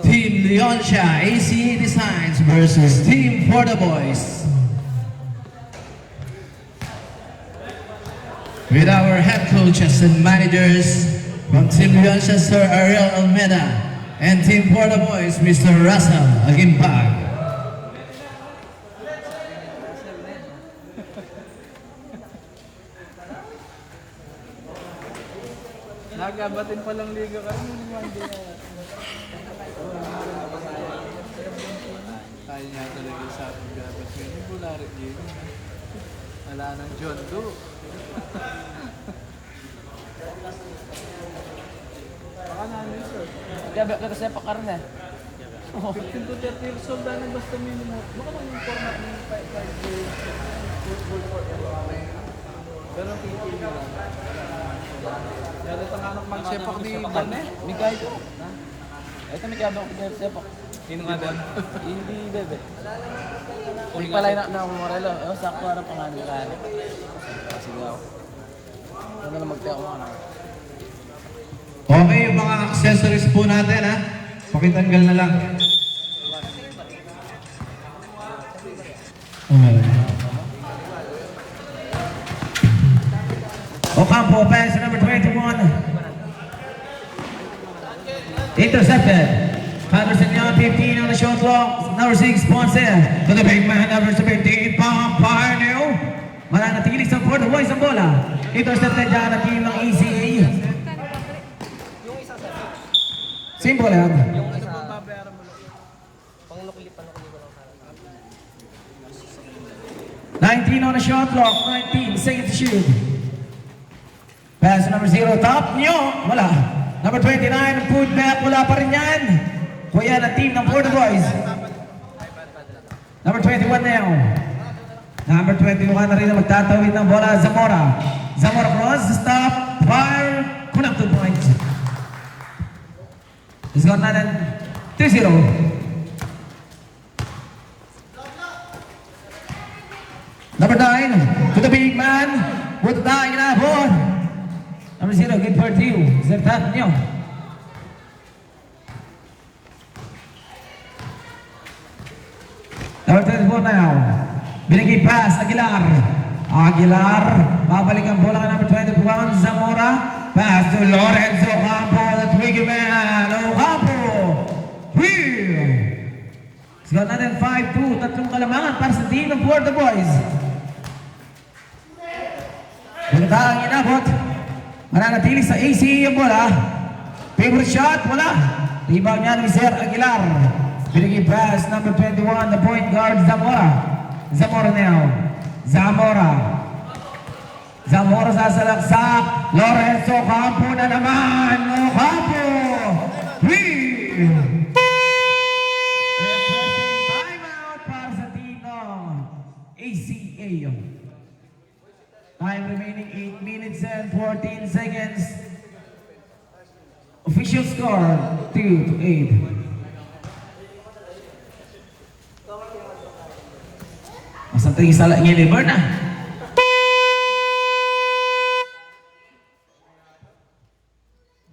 Team Leoncia ACA Designs versus Team For The Boys. With our head coaches and managers from Team Leoncia, Sir Ariel Almeida, and Team For The Boys, Mr. Russell Agimpag. Nagabatin pa lang liga ka. Kaya nga talaga sa ating gabat ngayon. Yung Bularit game. Wala nang John Doe. Baka namin sir. Gabi ka kasi pakarne. 15 to 30 years old na basta minimum. Baka naman yung format ng 5 days. Pero pipili lang. Kaya ito nga anak mag-sepak di Pakarne? Bigay ko. Ito may kaya ako bigay sepak. Sino nga doon? Hindi bebe. Kung palay na ako Morelo. Sakto harap ang ano ka. Sige ako. Ano na magtiyak ko ano. Okay, yung mga accessories po natin ha. Pakitanggal na lang. Ocampo, pass number 21. Intercepted. Patterson Young, 15 on the short clock. Number 6, Ponce. To the big man, number 17, Pampano. Mananatili sa For The Boys ang bola. Intercepted dyan ang team ng ECA. Simple yan. Yung ano bang babayaran mo? Panglukli ko lang sana. 19 on the shot clock, 19 seconds to shoot. Pass number 0, top nyo, wala. Number 29, put back, wala pa rin yan. Kuya na team ng For The Boys. Number 21 now. Number 21 na rin na magtatawid ng bola, Zamora. Zamora cross, stop, fire, connected point. Score natin 3-0. Number 9, to the big man. Buto tayo ginabon. Number 0, good for you. Zertat nyo. Number 24 now. Binigay pass, Aguilar. Aguilar. Babalik ang bola ka number 21, Zamora. Pass to Lorenzo Ocampo, the twiggy man. Ocampo. Score natin 5-2. Tatlong kalamangan para sa team ng For The Boys. Punta ang inabot. Mananatili sa ACA ang bola. Favorite shot, wala. Rebound niya ni Sir Aguilar. Binigay pass, number 21, the point guard, Zamora. Zamora now. Zamora. Zamora sasalaksak. Lorenzo Ocampo na naman. Ocampo. Timeout para sa team ng ACA. Time remaining 8 minutes and 14 seconds. Official score 2-8. Masang tingin sa lang ni Berna.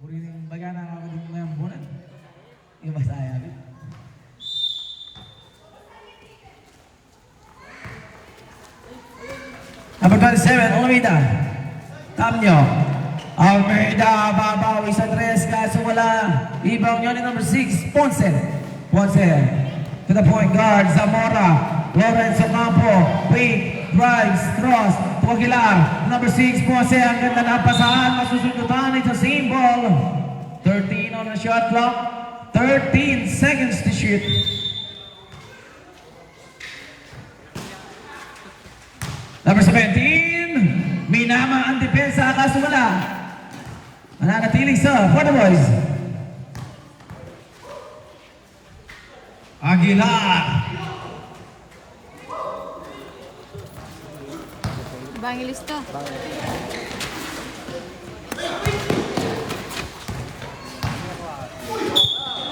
Murining baga na ako din ngayon bulan. Yung masaya. Number 27, Almeida. Tamnyo. Almeida, babawi sa tres, kaso wala. Ibaw nyo ni number 6, Ponce. Ponce. To the point guard, Zamora. Lorenzo Ocampo. Wait, drives, cross. To Aguilar. Number 6, Ponce. Ang ganda na pasahan. Masusundutan ito symbol. 13 on the shot clock. 13 seconds to shoot. Number 17, Minama ang depensa, kaso wala. Mananatili sa For The Boys. Aguilar. Evangelista.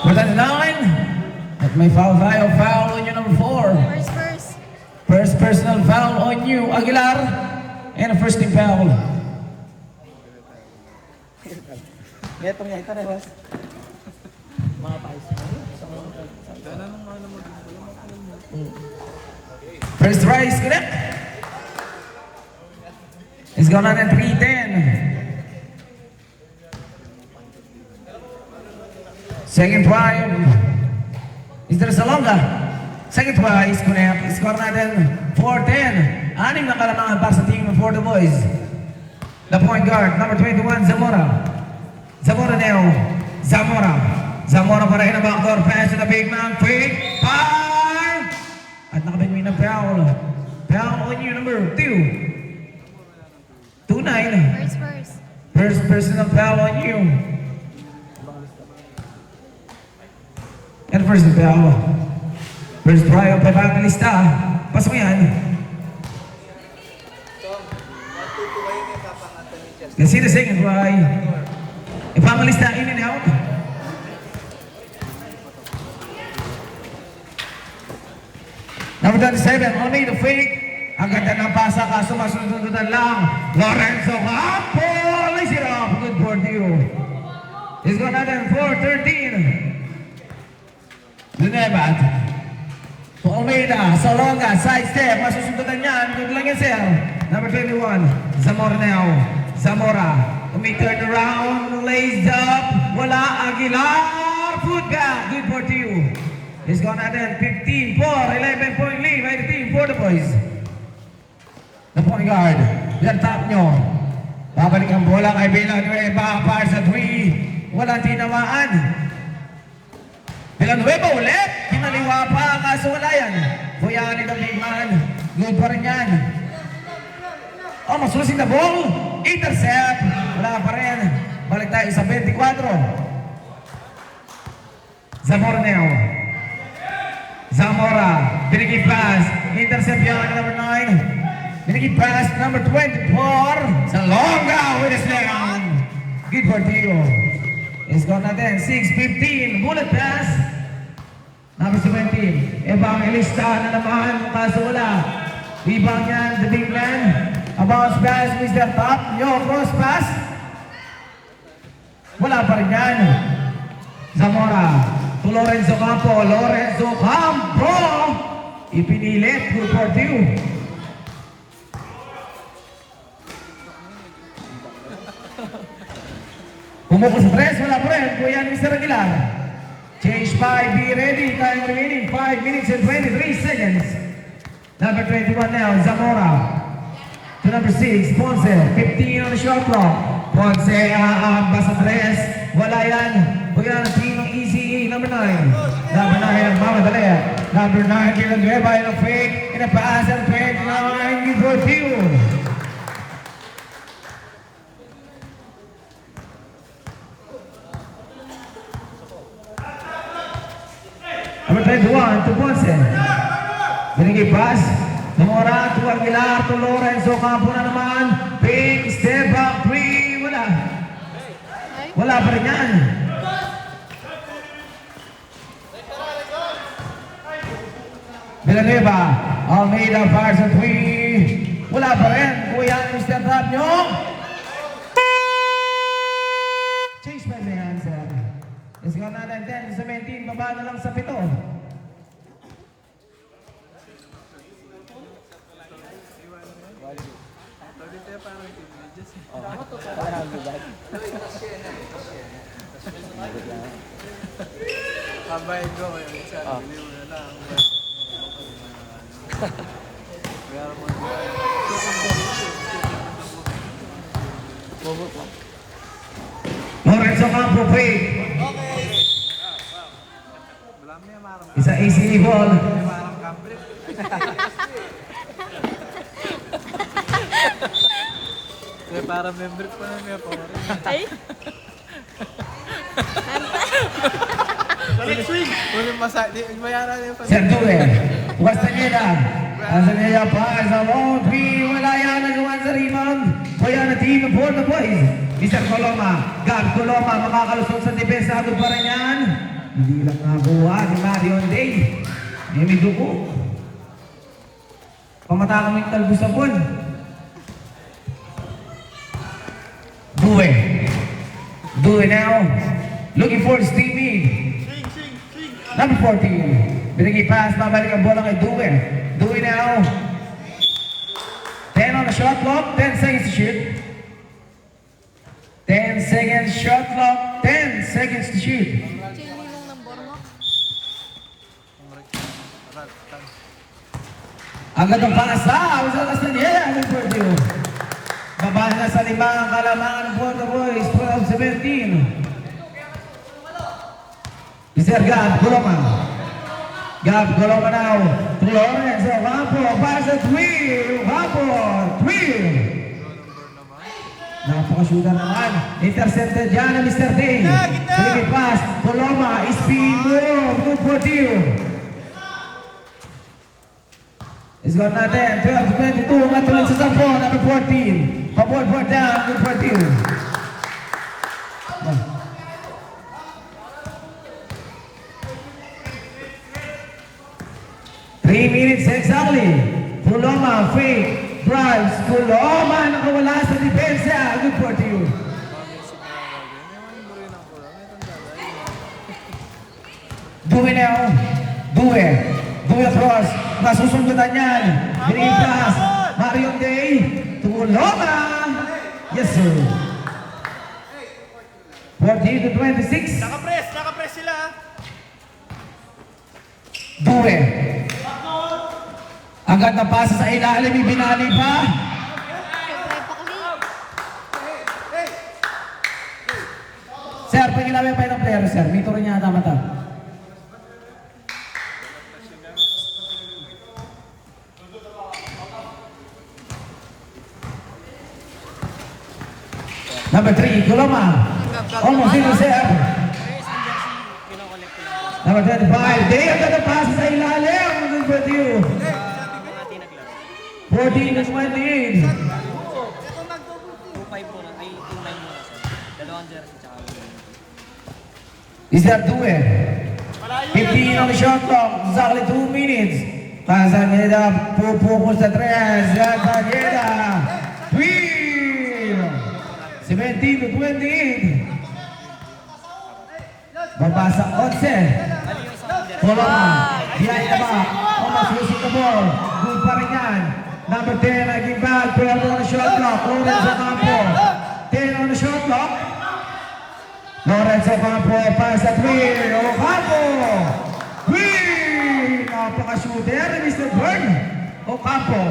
With a 9, at may foul on your number 4. First. First personal foul on you, Aguilar. And a first team foul. Netong niya ito na boss. Mga pais. First try is correct. It's gone on at 310. Second try. Is there Salonga? Second try is correct. Score natin 410. Anim na kalamangan para sa team for the boys. The point guard, number 21, Zamora. Zamora now. Zamora para rin ang backdoor pass to the big man. Fake. Fire! At nakabingwin ng foul. Foul on you, number 2. 2-9. First personal foul on you. And first foul. First try of Evangelista. Pas mo yan. Kasi the second try. Evangelista in and out. Number 27, only the fake. Ang ganda ng pasa ka, sumasunod-sunod lang. Lorenzo Campo, lays it off. Good for you. He's gone out in 4-13. Lunebat. To Almeida, Salonga, side step. Masusundutan niyan. Good lang yan, sir. Number 21, Zamora now. Zamora. May turn around, lays up. Wala, Aguilar. Foot back. Good for you. He's gone out in 15-4. 11-point lead by the team for the boys. The point guard. Yan top nyo. Babalik ang bola kay Villanueva. Para sa 3. Walang tinamaan. Villanueva ulit. Kinaliwa pa. Kaso wala yan. Kuya ni the big man. Good pa rin yan. Oh, masusin na ball. Intercept. Wala pa rin. Balik tayo sa 24. Zamora now. Zamora. Binigay pass. Intercept yan. Number 9. Binigay pass. Number 24. Salonga with a slam. Good for Tio. It's gone natin. 6-15. Bullet pass. Number 17. Evangelista na naman. Kaso wala. Rebound yan. The big man. A bounce pass. Mr. Top. Yo, cross pass. Wala pa rin yan. Zamora. To Lorenzo Campo. Lorenzo Campo. Ipinilit. Good for Tio. Pumuko sa 3, wala pa rin. Kuya ni Mr. Aguilar. Change 5, be ready. Time remaining 5 minutes and 23 seconds. Number 21 now, Zamora. To number 6, Ponce. 15 on the shot clock. Ponce, aamba sa 3. Wala yan. Kuya ng team ng ECE, number 9. Number 9, Mamadali. Number 9, Villanueva in a fake. In a pass and 29, you go two. Number 21, to Ponce. Binigay pass. Zamora, to Aguilar, to Lorenzo Campo na naman. Fake, step back, 3. Wala. Wala pa rin yan. Villanueva, Almeida fires at 3. Wala pa rin. Kuya, yung step up nyo. Change by the answer. It's gone na 10, 17, baba na lang sa 7. Kabayin ko kayo. Bili mo na lang. Kaya mo Lorenzo Campo, fake. Isa easy ball. Kaya para member pa na niya pa. Ay? Uling masakit. Bayaran niya pa. Sertue, Castaneda. Castaneda pass a long 3. Wala yan. Nagawan sa rebound. Kuya na team for the boys. Mr. Coloma. Gab Coloma. Makakalusot sa depensa. Doon pa rin yan. Hindi lang nakuha ni Marion Day. May dugo. Pamata kaming talbos sa buwan. Due now. Looking for Stevie. Number 14. Binigay pass, babalik ang bola kay Due. Due now. 10 on the shot clock, 10 seconds to shoot. 10 seconds shot clock, 10 seconds to shoot. Chill yung number mo. Agad ang pasa, Jose Castañeda, ng Purdue. Baba na sa lima ang kalamangan ng Puerto Boys, 12-17. Mr. Gab Coloma. Gab Coloma now to Lawrence Ocampo, pass at Will, Ocampo, Will. Napaka-shooter naman. Intercepted yan ng Mr. Day. Sige pass, Coloma, speed move, good for you. Is gone natin, 12-22, matulad sa 10, number 14. Pabor down, good for you. 3 minutes exactly. Coloma, fake, drives. Coloma, nakawala sa depensa. Good for you. Due now. Due. Due cross. Masusundutan yan. Green pass. Marion Day. Coloma. Yes, sir. 40-26. Naka-press sila. Due. Agad na pasa sa ilalim, ibinali pa. Siyempre, pakli. Sir, pag-ilawi pa yung player, sir. Mito rin yata mata. Number 3, Coloma. Almost intercept. Number 25, Day agad na pasa sa ilalim. Good for you. 14-28. 2-5 po na, ay 2-9 muna sir. Dalawang jersey tsaka Is that Due? 15 on the shot clock, exactly 2 minutes. Castañeda, pupukos sa 3. Castañeda, Will. 17-28. Babasa 11. Coloma, behind the back. Almost losing the ball. Good pa rin yan. Number 10, naging back. 12 on the shot clock. Lawrence Ocampo. 10 on the shot clock. Lawrence Ocampo, pass at Will. Ocampo. Will. Napaka-shooter ni Mr. Byrne. Ocampo.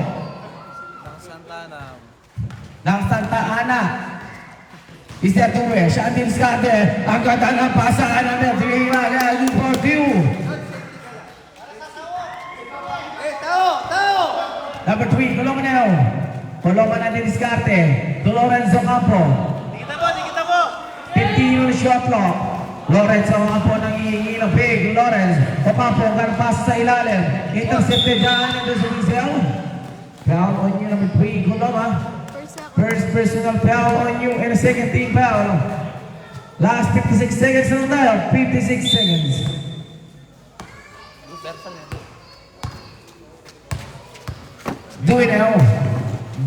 Ng Santa Ana. Mr. Due, siya ang diskarte. Ang ganda ng pasaan ng Medellin. Good for you. Number 3, Coloma now. Coloma na diskarte. To Lawrence Ocampo. Dikita mo. 15 on the shot clock. Lawrence Ocampo nang hihingi ng big. Lawrence Ocampo ang pass sa ilalim. Intercepted dyan in the Subizel. Foul on you, number 3, Coloma. First personal foul on you and a second team foul. Last 56 seconds na tayo. 56 seconds. Due now.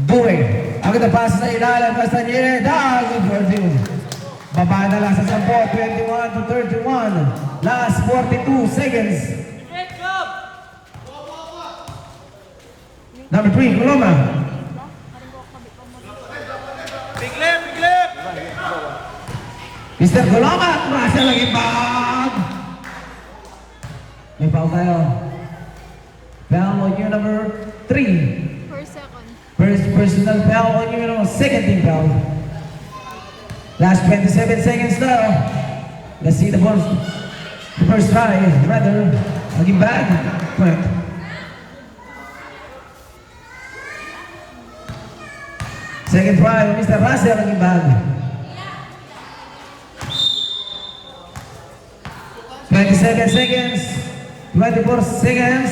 Due. Agad na pasa sa ilalim. Castañeda. Good for you. Baba na lang sa 10. 21-31. Last 42 seconds. Number 3, Coloma. Big left. Mr. Coloma. Kumasa lang yung bag. May foul tayo. Foul on you, number 3. Per second. First personal foul on you, second team foul. Last 27 seconds now. Let's see the first try, rather, maging bag. Point. Second try, Mr. Russell, maging bag. 27 seconds, 24 seconds,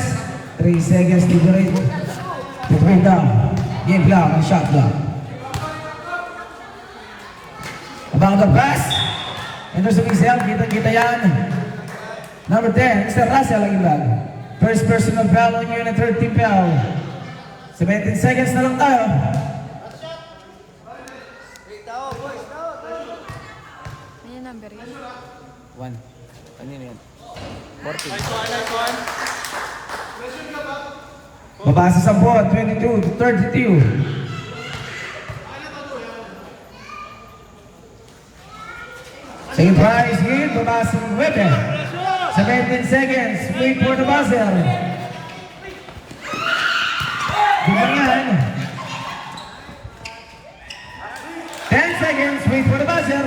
3 seconds to break. To break down. Game clock and shot clock. About the pass. Anderson Mixel, kita yan. Number 10, Mr. Russell, lagi bag. First personal foul on you and a third team foul. 17 seconds na lang tayo. Ano yung number yun? 1. Ano yun? 40. Nice one. Babasa sa board, 22-32. Second prize hit, babasa ng 9. 17 seconds, wait for the buzzer. Gumanyan. 10 seconds, wait for the buzzer.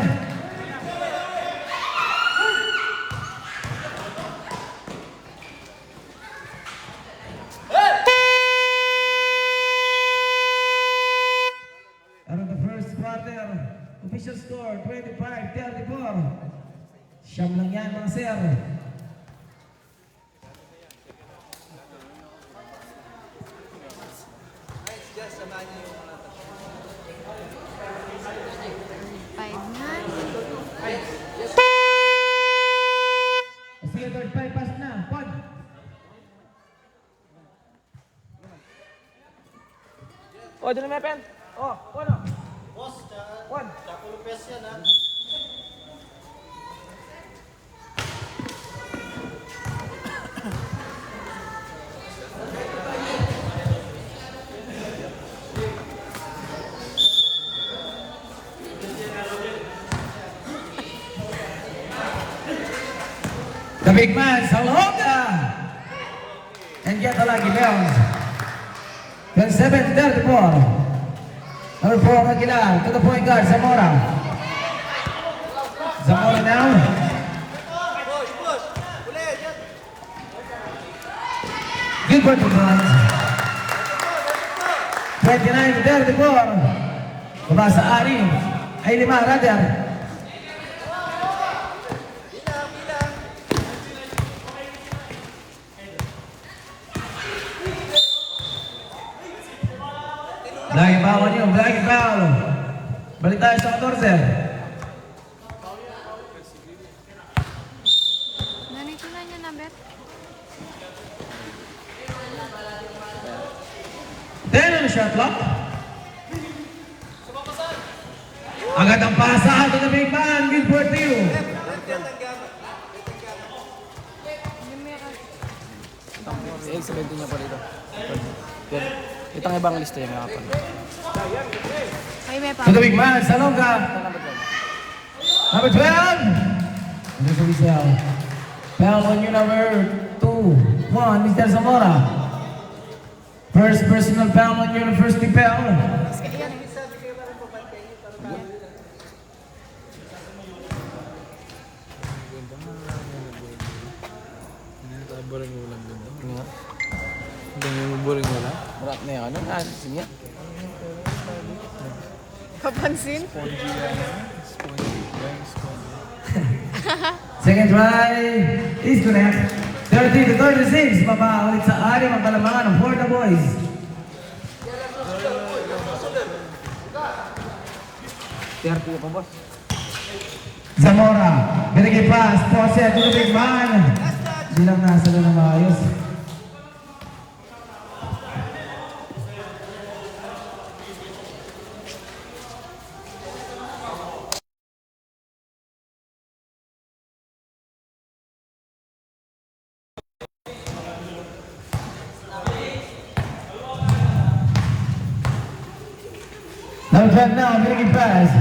Out of the first quarter, official score 25-34. Siyam lang yan mga sir. Five na. Sige, third five, pass na. Pod. Oh, doon na may pen. Oh, ano? Boss, One. Chaco Lopez yan ha. The big man, Salonga. And get the lucky bells. 27-34. Number 4, Aguilar. To the point guard, Zamora. Zamora now. Push, push. Ulit, yan. Good for the Bruins. 29-34. Baba sa Ari. Ay 5, rather. Lagi bawal niyo, lagi foul. Balik tayo sa 14. Ganito na niya na, Bet. 10 on the shot clock. Agad ang pasa ato na big man. Good for you. Si 17 niya pa dito. Pero, itang ibang lista yung mga pala. Ay, may pa. To the big man, Salonga. Number 12. There's a whistle. Foul on you, number 2. 1, Mr. Zamora. First personal foul on you, the first foul. Yan eh. Boring ulam din daw. Nga. Hindi mo boring ulam. Marat na yung ano. Ah, sige. Kapansin? Spongy yan. Spongy. Very spongy. Second try is connect. 30-36. Baba ulit sa area ng kalamangan ng Florida Boys. TRP pa, boss. Zamora. Binigay pass. Pose to the big man. Hindi lang nasa doon ng maayos. Number 12 now, binigay pass.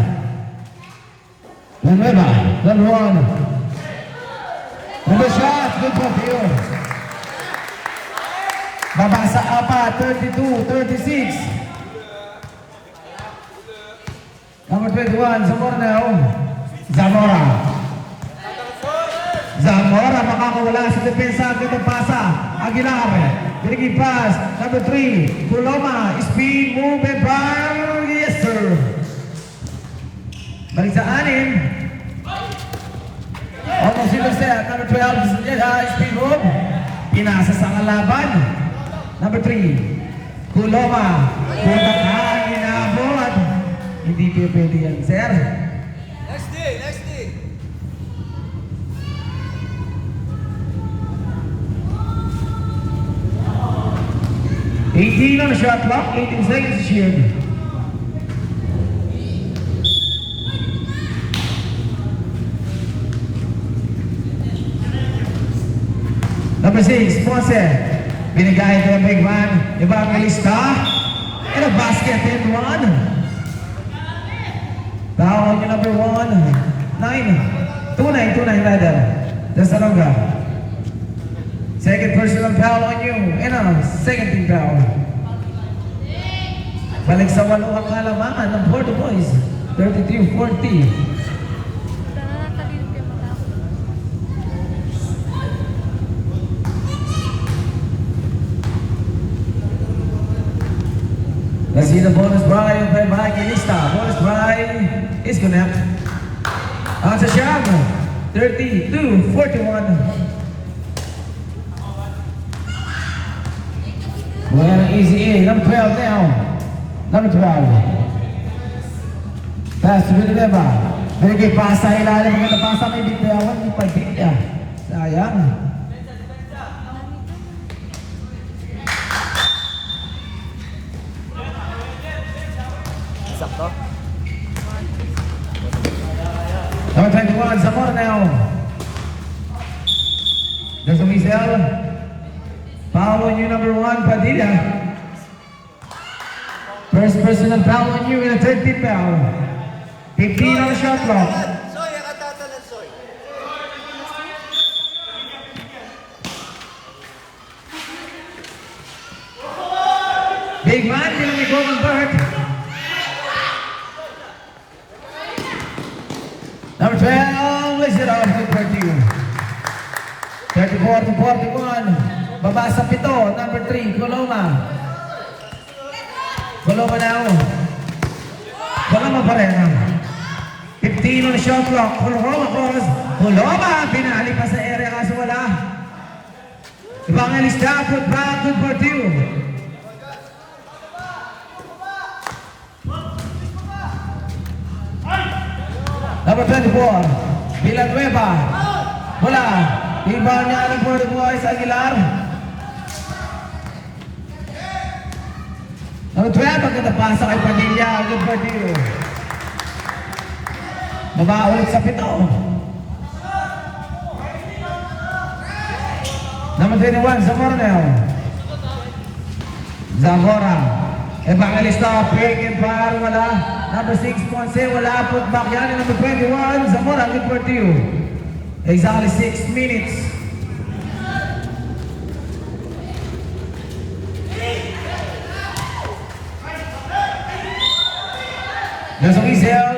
Nueva, number 1. Number shot, good for you. Baba sa apa, 32-36. Number 21, Zamora now. Zamora. Zamora makakawala sa depensa. Dito pasa. Aguilar. Binigay pass. Number 3, Kuloma. Speed, move, and bar. Yes, sir. Balik sa 6. Almost intercept. Number 12, speed move. Pinasa sa kalaban. Number 3, Kuloma. Punta ka, inabot. Hindi pwede yan, sir. Next day, next day. On the shot clock, 18 seconds to shoot. Number 6, Ponce. Binigay ito yung big man. Evangelista. And a basket in one. Foul on your number 1. 9. 2-9 rather. Dasalonga. Second personal foul on you. And a second team foul. Balik sa 8 ang kalamangan ng Porto Boys. 32-40. Natalino kayo matapos. Let's see the bonus try by Evangelista. Bonus try is connect. On sa Siam. 32-41. Well, easy A. Number 12 now. Number 12. Pass to Villanueva. Bigay pasa ilalim. Maganda pasa may bitawan. Hindi pa bigya. Sayang. Sakto. Number 21, Zamora now. There's a Mizel. Foul on you, number 1, Padilla. First personal foul on you in a 13 foul. 15 on the shot clock. Soy, ang katatalan, Soy. Big man, gonna be going Bert. Number 12, lays it off with Bertie. 34-41. Baba sa 7, number 3, Coloma. Coloma now. Coloma pa rin. 15 on the shot clock. Coloma cross. Coloma, pinali pa sa area kaso wala. Evangelista, put back, good for two. Number 24, Villanueva. Wala. Rebound niya ng Porto Boys, Aguilar. Number 12, maganda pasa kay Padilla. Good for two. Baba ulit sa 7. Number 21, Zamora now. Zamora. Evangelista, pick and fire, wala. Number 6, Ponce, wala. Put back yan. And number 21, Zamora, good for two. Exactly 6 minutes. There's a whistle.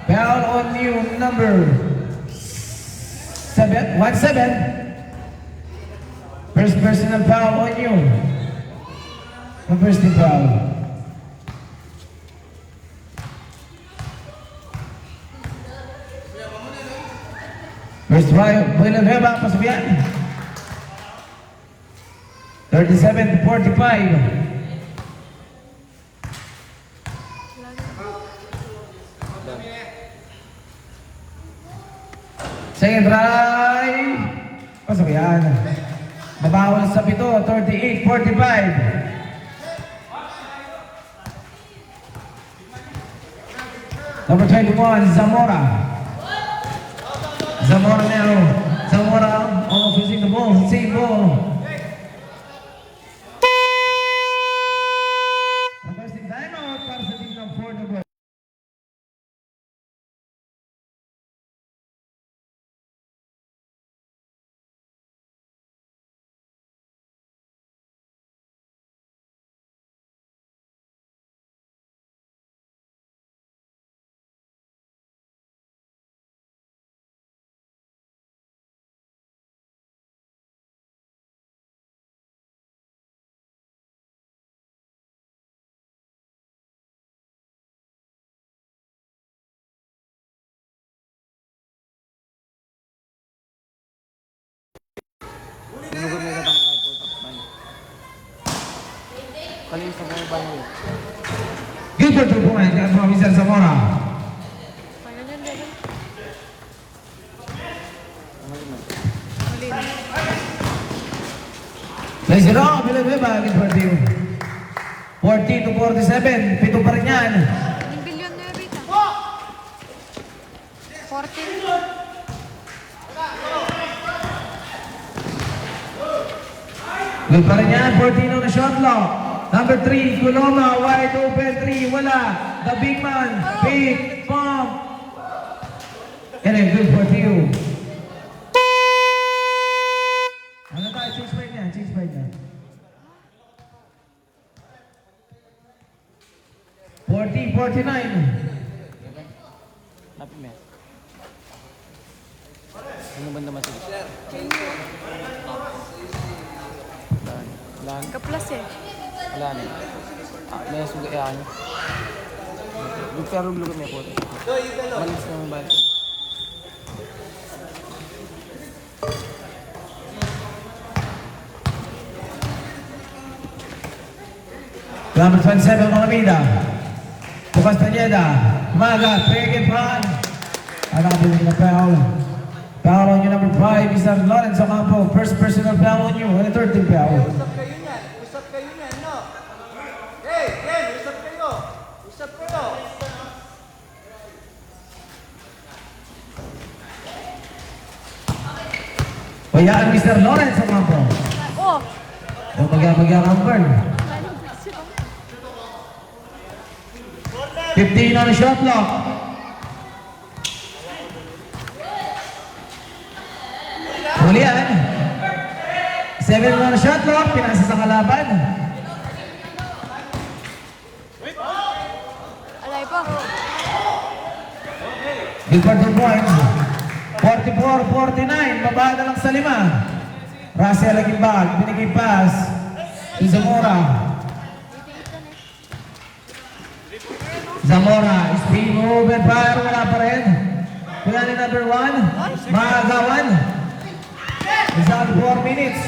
Foul on you, number 7. 1-7. First personal foul on you. The first team foul. First try, Villanueva, Pasabian. 37-45. Second try. Pasabian. Mabawal sa 7, 38-45. Number 21, Zamora. Zamora now. Zamora almost losing the ball. Same ball. Requesting timeout para sa team ng Porto Boys. Sinugod mo sa tangkay po. Takpan. Kalis na kayo ba mo? Good for 2 points. Got from Mr. Zamora. Kaya niyan, Devin. Mali na. Plays it off. Villanueva. Good for 2. 40-47. 7 pa rin yan. Yung bilyon na yun, Rita. 14. Good pa rin yan. 14 on the shot clock. Number 3, Coloma. Wide open 3. Wala. The big man. Big. Pump. And then good for you. Ano tayo? Change point niya. Change point niya. 40-49. Happy man. Ano ba naman sila? Wala na. Kaplas eh. Wala na. May sugayaan. Pero lugar may po. Malis na yung balik. Number 27, Malamida. Bukas Tanyeda. Maga, Peggy Pan. Nakabili na foul. Foul on you, number 5, Mr. Lawrence Ocampo. First personal foul on you. And a 13 foul. Usap kayo niyan. Usap kayo niyan, no? Hey, Ken, usap kayo. Usap kayo. Bayaan, Mr. Lawrence Ocampo. Oh! Yung bagya ang burn. 15 on the shot clock. Hulian. 7 on the shot clock. Pinasa sa kalaban. Alay po. Good for 2 points. 44-49. Babaan na lang sa 5. Russell laging bag. Binigay pass. Zamora. Zamora is being moved and fire. Wala pa rin. Wala ni number 1. Maagawan. It's on 4 minutes.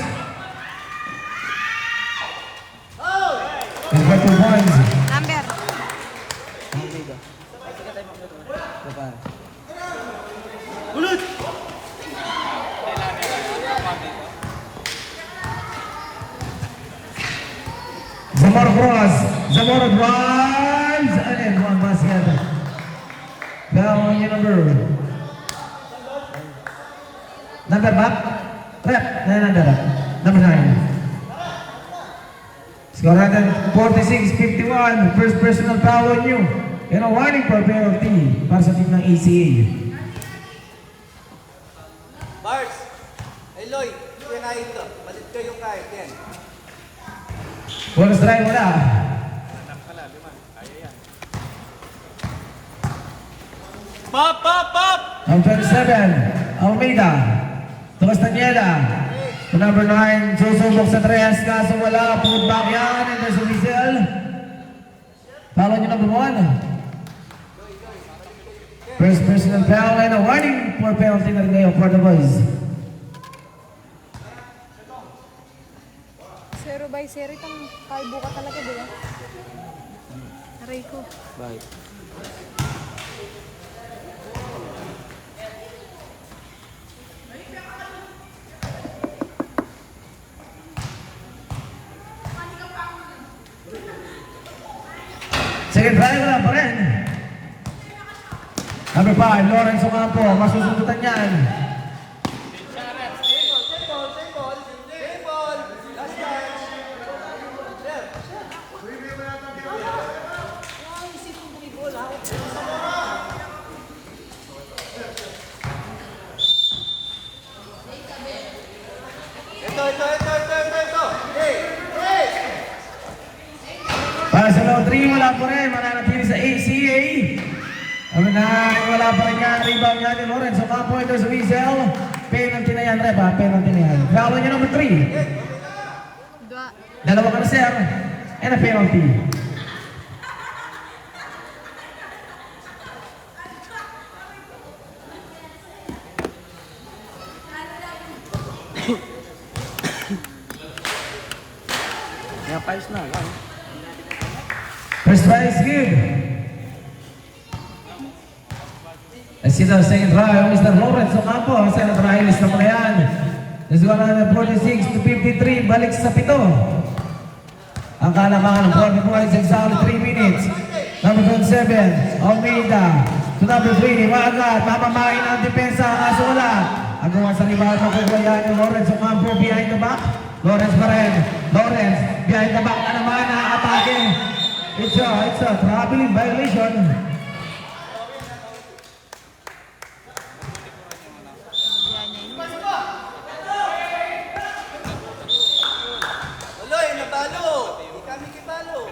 Good for 2 points. Number. Zamora cross. Zamora drives. And then one basket. Down yung number. Number back. Rep. Number 9. Score natin 46-51. First personal foul on you. And a warning for penalty para sa team ng ACA. Bars. Hey, Lloyd. Kinain to. Balit kayo kahit yan. Bonus try wala. Pop, pop, pop! Ang 27, Almeida. Tukas Tanyeda. To number 9, susubok sa 3. Kaso wala. Put back yan. And there's a whistle. Follow nyo number 1. First personal foul and a warning for penalty na rin ngayon for the boys. 0-0 itong kalbo ka talaga, di ba? Aray ko. Bye. Second try wala pa rin. Number 5, Lawrence Ocampo. Masusundutan yan. Same ball. Last time. There. Ito. Hey! Para sa low 3, wala pa rin. Mananatili sa ACA. Number 9, wala pa rin yan. Rebound yan ni Lawrence Ocampo. Ito sa whistle. Penalty na yan, Rep. Penalty na yan. Foul niyo number 3. Dua. Dalawa ka na, sir. And a penalty. Kaya pais na. First try is good. Let's see the second try of Mr. Lawrence Ocampo. Ang second try, list na yan. Let's go na 46-53. Balik sa 7. Ang kalamangan ng 40 points, exactly 3 minutes. Number 27, Almeida. To number 3, Wagat. Mamamain ang depensa. Kaso wala. Agawa sa rebound ng kukuha ni Lawrence Ocampo behind the back. Lawrence pa rin. Lawrence, behind the back na naman na atake. It's a traveling violation. Tuloy, nabalo. Hindi kami kibalo.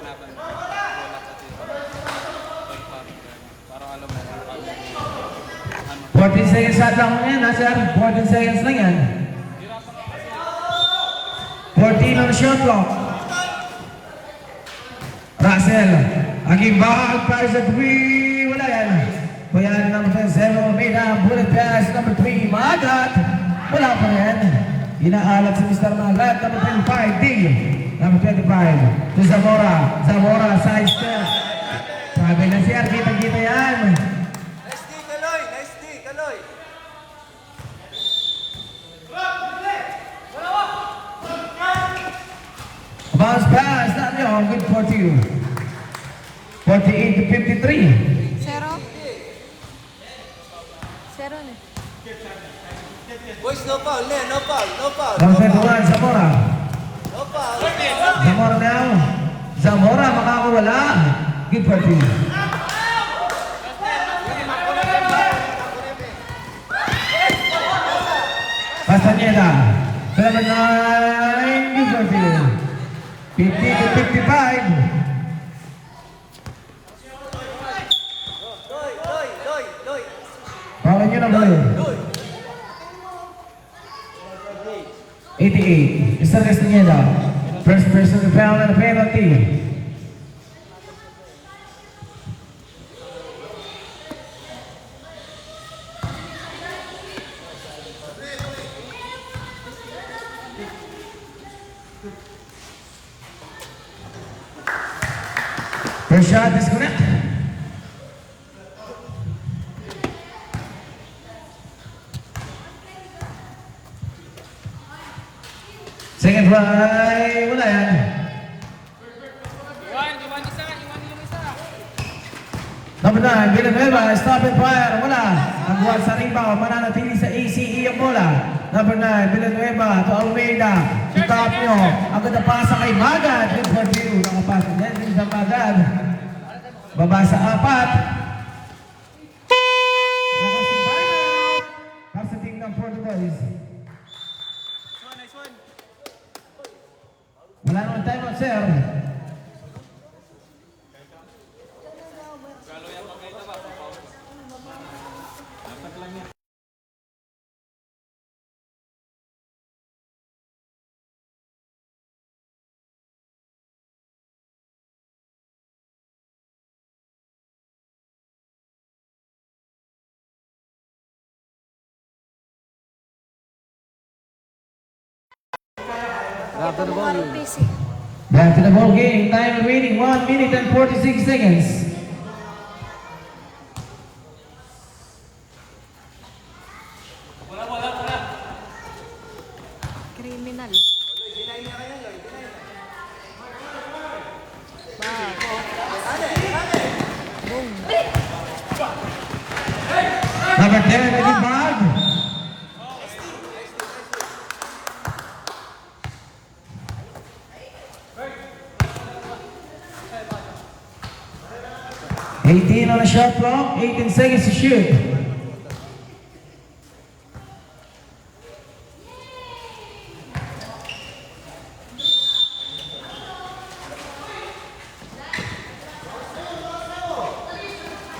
Parang alam mo, 14 seconds shot lang yan, ha, sir? 14 seconds lang yan. 14 on the shot clock. Russell, aging back, fires at 3, wala yan. Bayan number 27, Almeida, bullet pass, number 3, Magat. Wala pa yan. Inaalat si Mr. Magat, number 25, D. Number 25, to Zamora. Zamora, side step. Sabi na siya, kita-kita yan. Nice D, Kaloy. Nice D, Kaloy. Bounce pass, not yun, good for you. 48 to 53. Zero. Zero na. Boys, no foul. No foul. No foul. Number 21, Zamora. No foul. Zamora now. Zamora, makakawala. Good for you. Castaneda. Number 9, good for you. 50 to 55. Loy. Pangalan nyo na ba yun? 88. Mr. Castaneda. First person to foul and a penalty. First shot, disconnect. Second try, wala yan. Number 9, Villanueva, stop and fire, wala. Ang buwan sa rebound, mananatili sa ACE ang bola. Number 9, Villanueva to Almeida. Stop nyo. Ang ganda pasa kay Magad. Good for you. Nakapasa din sa Magad. Baba sa 4. Nakasing final. Kasating ng Porto Boys. Wala naman time out, sir. Parang busy. Back to the ball game. Time remaining 1 minute and 46 seconds. Criminal. Number 10, Edith Bag. $18 on the shot clock, 18 seconds to shoot.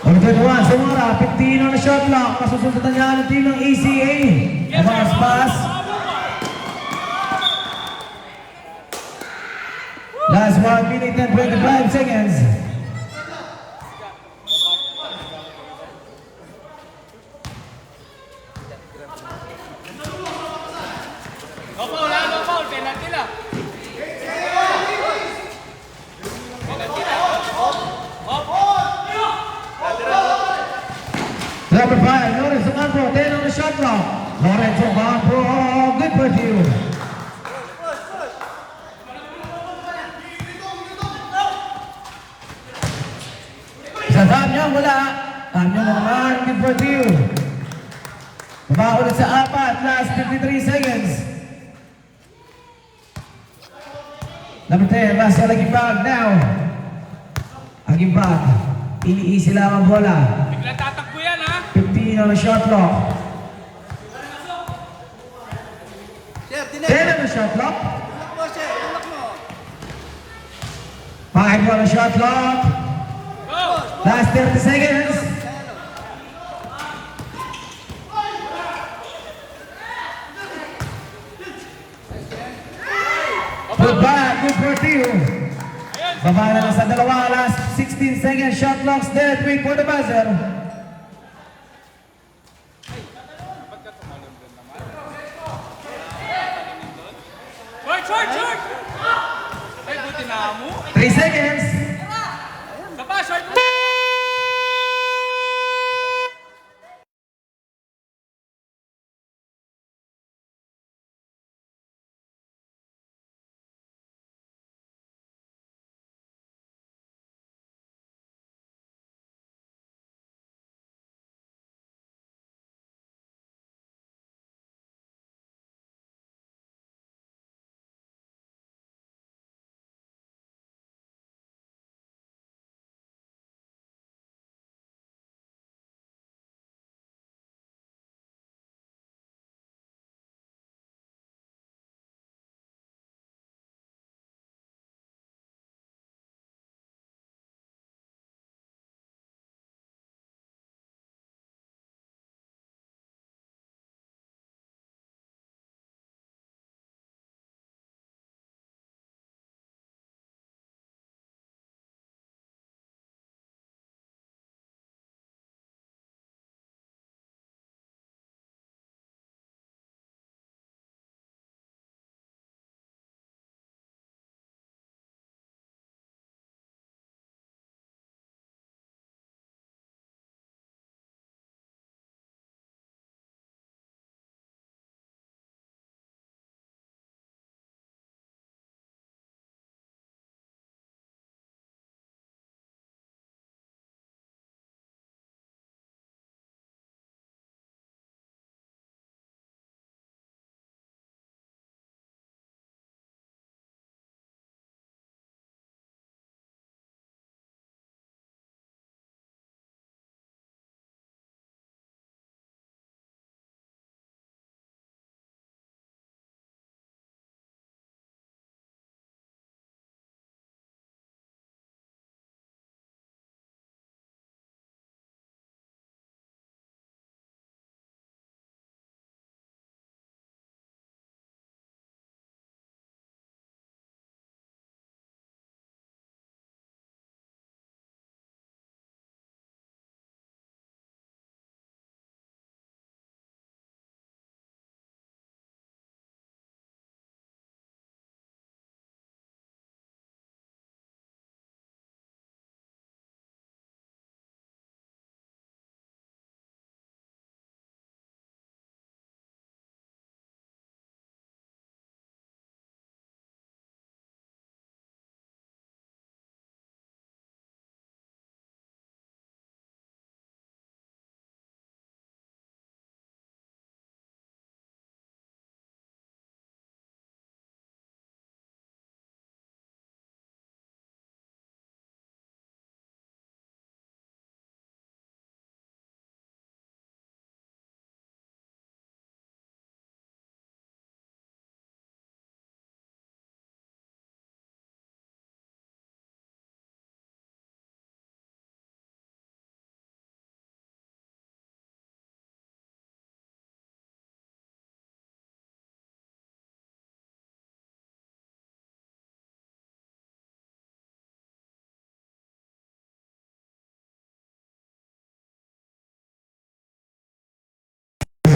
Number 21, Zamora, 15 on the shot clock. Masusundan niya ang team ng ACA. Abang pass. Last 1 minute and 25 seconds. Number 5, Lawrence Omanpo, 10 on the shot clock. Lawrence Omanpo, good for you. Sa dam niya, wala. Dam niya naman, good for you. Baba ulit sa 4, last 53 seconds. Number 10, Russell Agimbag now. Agimbag. Ini-easy lang ang bola. Bigla tatakbo yan, ha? 15 on the shot clock. Sir, 10 on the shot clock. Tulak mo, sir. Tulak mo. 5 on the shot clock. Go! Last 30 seconds. Good back, good for two. Baba na lang sa dalawa. Last 16 seconds. Shot clock's dead. Wait for the buzzer. Short, short, short! Ay, buti na mo. 3 seconds. Sapa, short!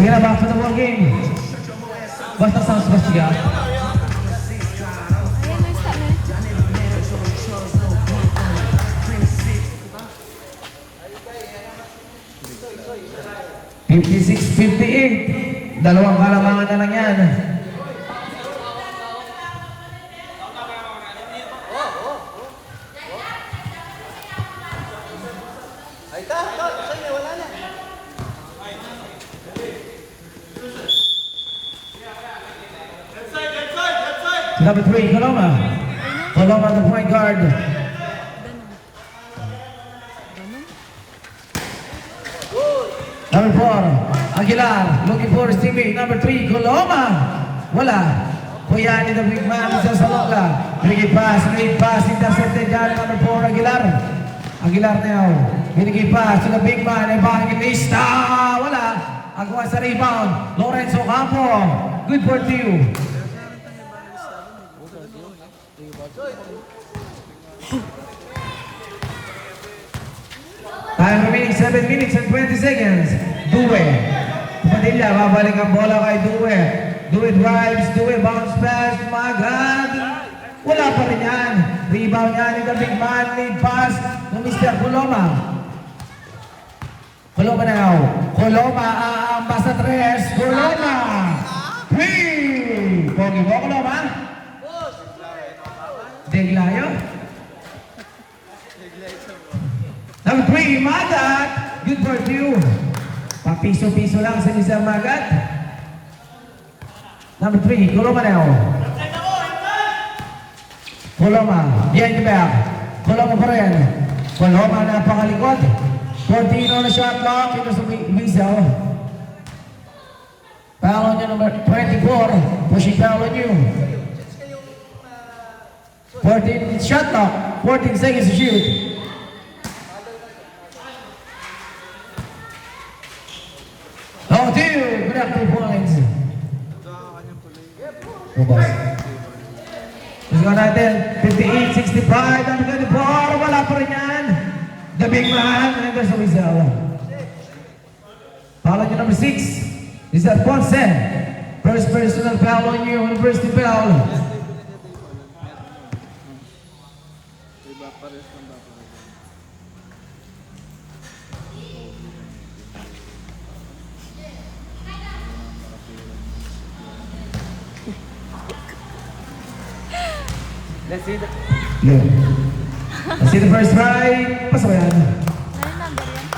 Sige na, back to the ball game. Basta sounds bastiga. Ayan, nice stop na. 56-58. Dalawang kalamangan na lang yan. Ay, ta, sa'yo, wala na. Number 3, Coloma. Coloma the point guard. Number 4, Aguilar. Looking for his teammate. Number 3, Coloma. Wala. Kuyani the big man sa Salonga. Binigay pass, late pass, intercepted dyan. Number 4, Aguilar. Aguilar now. Binigay pass to the big man. Evangelista. Wala. Agawa sa rebound. Lorenzo Campo. Good for 2. Time remaining 7 minutes and 20 seconds. Due. Padilla, babalik ang bola kay Due. Due drives, Due bounce pass, Magad. Wala pa rin yan. Rebound yan ni the big man, lead pass ng Mr. Coloma. Coloma now. Coloma, aamba sa 3. Coloma. 3. Pogi mo, Coloma. Deglayo. Number 3, Magat. Good for 2. Papiso-piso lang sa isang Magat. Number 3, Coloma now. Coloma, behind the back. Coloma pa rin. Coloma napakalikod. 14 on the shot clock. Ito sa Misaw. Foul on you, number 24. Pushing foul on you. 14 shot clock. 14 seconds to shoot. Oh, 2. Good up 2 points. Bubas. Let's go natin. 58-65. Number 24. Wala pa rin yan. The big man. Nandun sa Misaw. Foul on you, number 6. Is that Ponce? First personal foul on you. First foul. Iba pares ng bapa. Let's see the... Good. Let's see the first try. Pasok yan. Ano number yan?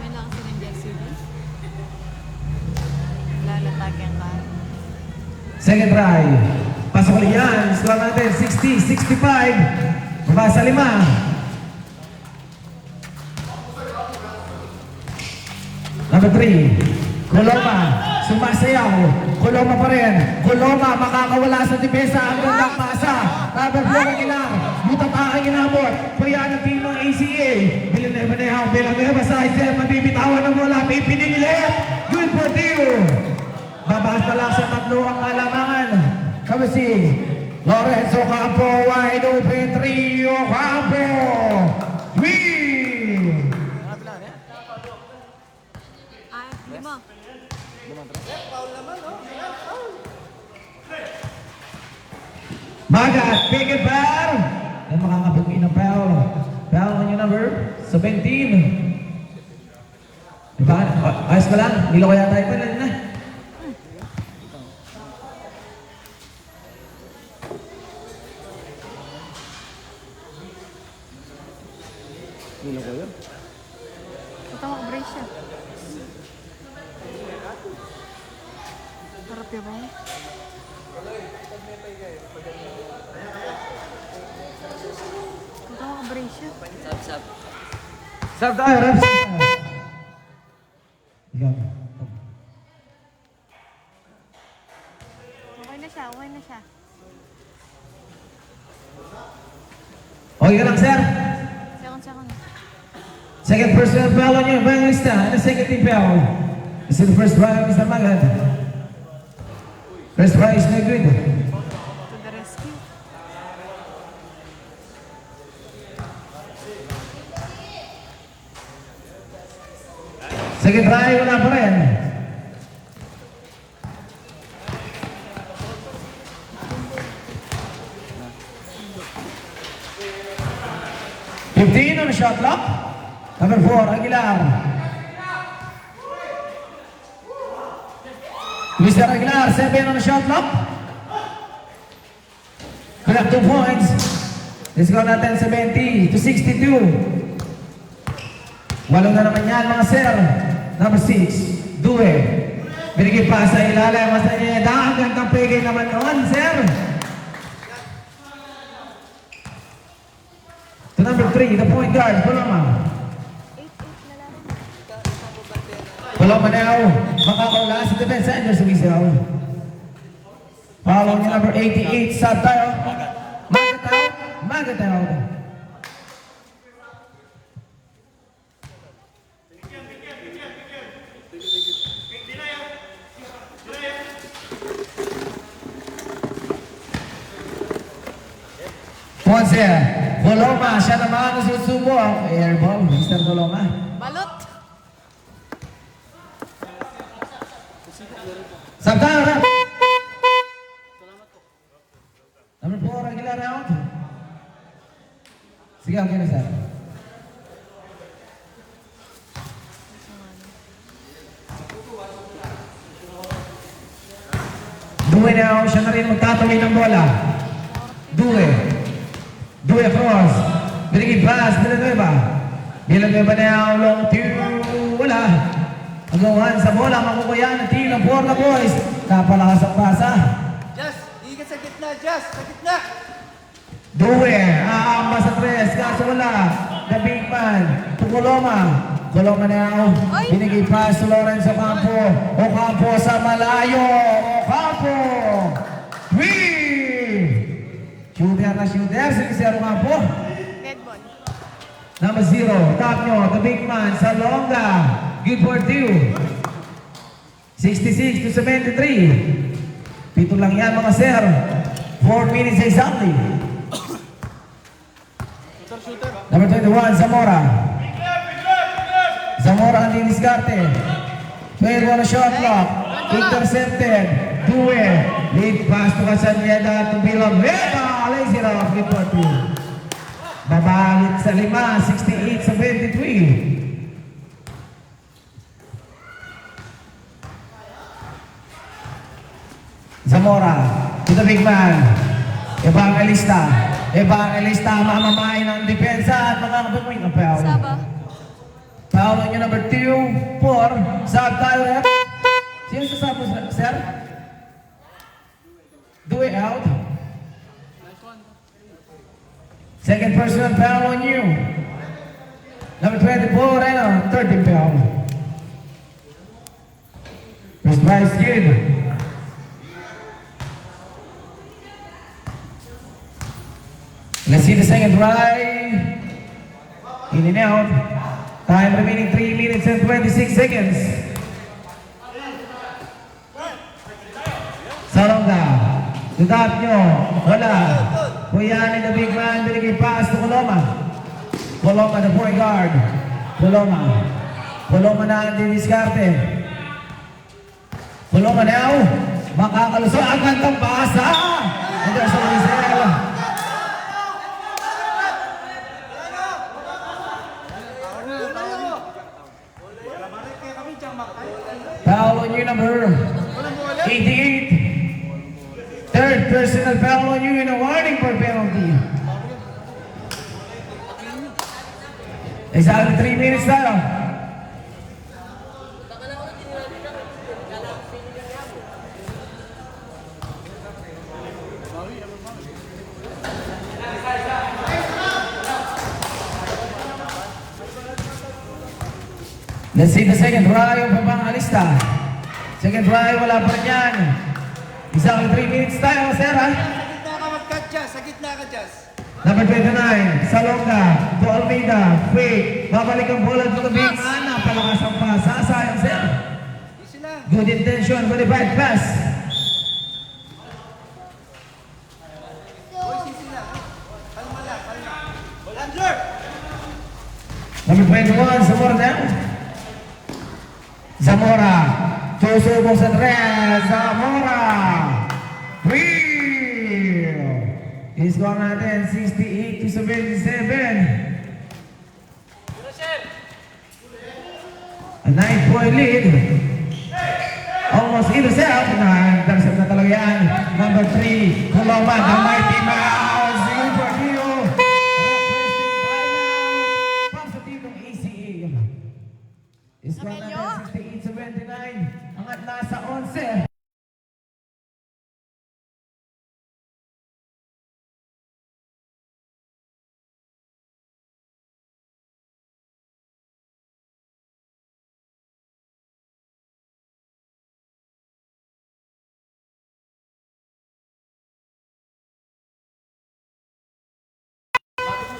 May nakasin ng jersey din. Lalatake ang car. Second try. Pasok ulit yan. Score natin 60-65. Baba sa 5. Number 3. Coloma. Sumasayaw. Coloma pa rin. Coloma makakawala sa depensa. Ang gandang pasa. Number 4 Aguilar. Butat aking inabot. Kaya ng team ng ACA. Villanueva na yung Villanueva sa isel. Mabibitawan ng bola. Pipinilit. Good for 2. Babas na lang sa 3 ang alamangan. Kami si Lorenzo Campo. Wide open. Trio Campo. 3. Ay, 5. Magat, big and foul. Yan makakabukin ng foul. Foul on yung number 17. Diba? Ayos ka lang. Nilo ko yata ito. Lalo na. Nilo ko yun. Ito makabrace siya. Harap yun ba? Ito makabrace siya. Sab. Serve tayo, refs. Ikaw. Okay na siya, okay na siya. Okay ka lang, sir. Second. Second personal foul on you, Evangelista. And the second team foul. This is the first try of Mr. Magad. First try is no good. To the rescue. Second try, wala pa rin. On the shot clock. Number 4, Aguilar. Mr. Aguilar, 7 on the shot clock. Good up 2 points. Let's go natin 70-62. Walong na naman yan mga sir. Number 6, Due. Binigay pa sa ilalim. Mas na niya. Ang gandang pegay naman noon, sir. To number 3, the point guard, Coloma. 8-8 na lang. Coloma now, makakaula sa defense center sa Misaw. Follow niya number 88, sub tayo. Magataw. Ponce, Coloma, siya naman ang susubok. Airball, Mr. Coloma. Balot! Sabtang rap. Number 4, regular round. Sige, okay na sir. Due now, siya na rin magtatuloy ng bola. Due cross. Binigay pass, Villanueva. Villanueva now, long two, wala. Agawan sa bola, makukuyan ang team ng Porta Boys. Napalakas ang pasa. Just, hindi ka sa gitna, Just, sa gitna. Due, aamba sa 3, kaso wala. The big man, to Coloma. Coloma now, binigay pass to Lorenzo Ocampo. Ocampo sa malayo. Ocampo! Shooter na shooter, si Ocampo. Dead ball. Number 0, top nyo, the big man, Salonga. Good for 2. 66 to 73. Pito lang yan mga sir. 4 minutes exactly. Number 21, Zamora. Zamora ang diniskarte. 21 na shot clock. Intercepted. Due. Lead pass to Casaneda to Villanueva. Lazy rough. Good for 2. Babalit sa 5. 68 sa 23. Zamora to the big man. Evangelista mamamain ng depensa at makakapagpapit ng foul. Saba. Foul on yung number 2, 4. Sub tayo rep. Sino sa sub mo, sir? Do it out. Second personal foul on you. Number 24, ano? 13 foul. First prize good. Let's see the second try. In and out. Time remaining 3 minutes and 26 seconds. Salonga. Tutap nyo. Wala. Kuyanin the big man. Binigay pass to Coloma. Coloma the point guard. Coloma na ang diniskarte. Coloma now. Makakalusot ang kantang pasa. Anderson Rizal. Foul on you, number 88. Third personal foul on you and a warning for penalty. Exactly 3 minutes tayo. Let's see the second try of Evangelista. Second try, wala pa rin yan. Isang 3 minutes tayo, sir, ha? Sa gitna ka mag-cut, Just, sa gitna ka, Just. Number 29, Salonga, to Almeida, fake. Babalik ang bola to the big man. Napalakas ang pasa. Sayang, sir. Easy lang. Good intention, very bad pass. Boys, easy lang. Kalma lang, kalma. Landler! Number 21, Zamora now. Zamora, susubok sa 3, Zamora. 3. Score natin, 68 to 77. A 9-point lead. Almost intercept. Na-intercept na talaga yan. Number 3, Coloma, the mighty mouse. Super Dio. Positive ng ACA. Score natin, 68-79. Angat nasa 11.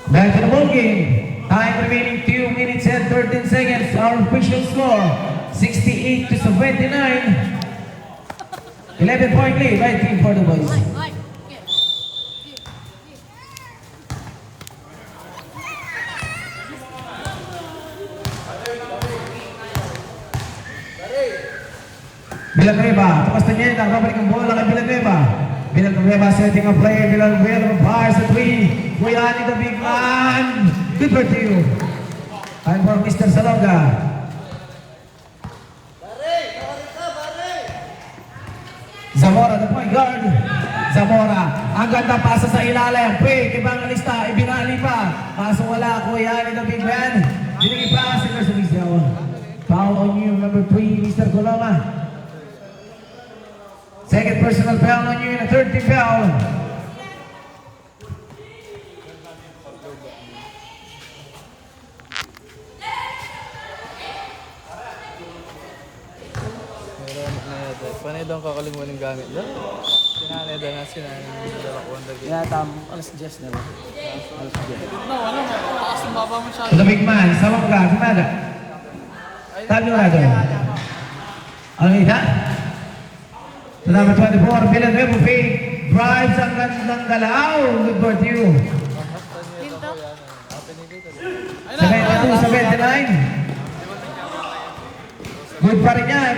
Back to the ball game. Time remaining 2 minutes and 13 seconds. Our official score 68 to 79. 11-point lead by Team for the boys. Villanueva, tumas na niya, nakabalik ang bola kay Villanueva. Villanueva setting a play, Villanueva fires the three. Kuyani the big man. Good for you. Time for Mr. Salonga. Zamora, the point guard. Zamora, ang ganda pasa sa ilalim. Pwede, Evangelista, ibinali pa. Kaso wala, Kuyani the big man. Dinigay pa, Sir Sumisaw. Foul on you, number 3, Mr. Coloma. Second personal foul on you and a third team foul. Meron na yata. Panay daw ang kakalimutan ng gamit doon. Sinanay daw na sinanay ng dala ko ang dagi. Kaya alas 10 na ba? Alas 10. No, ano mo? Taas ang baba mo siya. The big man, Salonga, Kumada. Tabi na doon. Ano ita? The number 24, Villanueva fake. Drives ang gandang galaw. Good for you. 72-79. Good pa rin yan.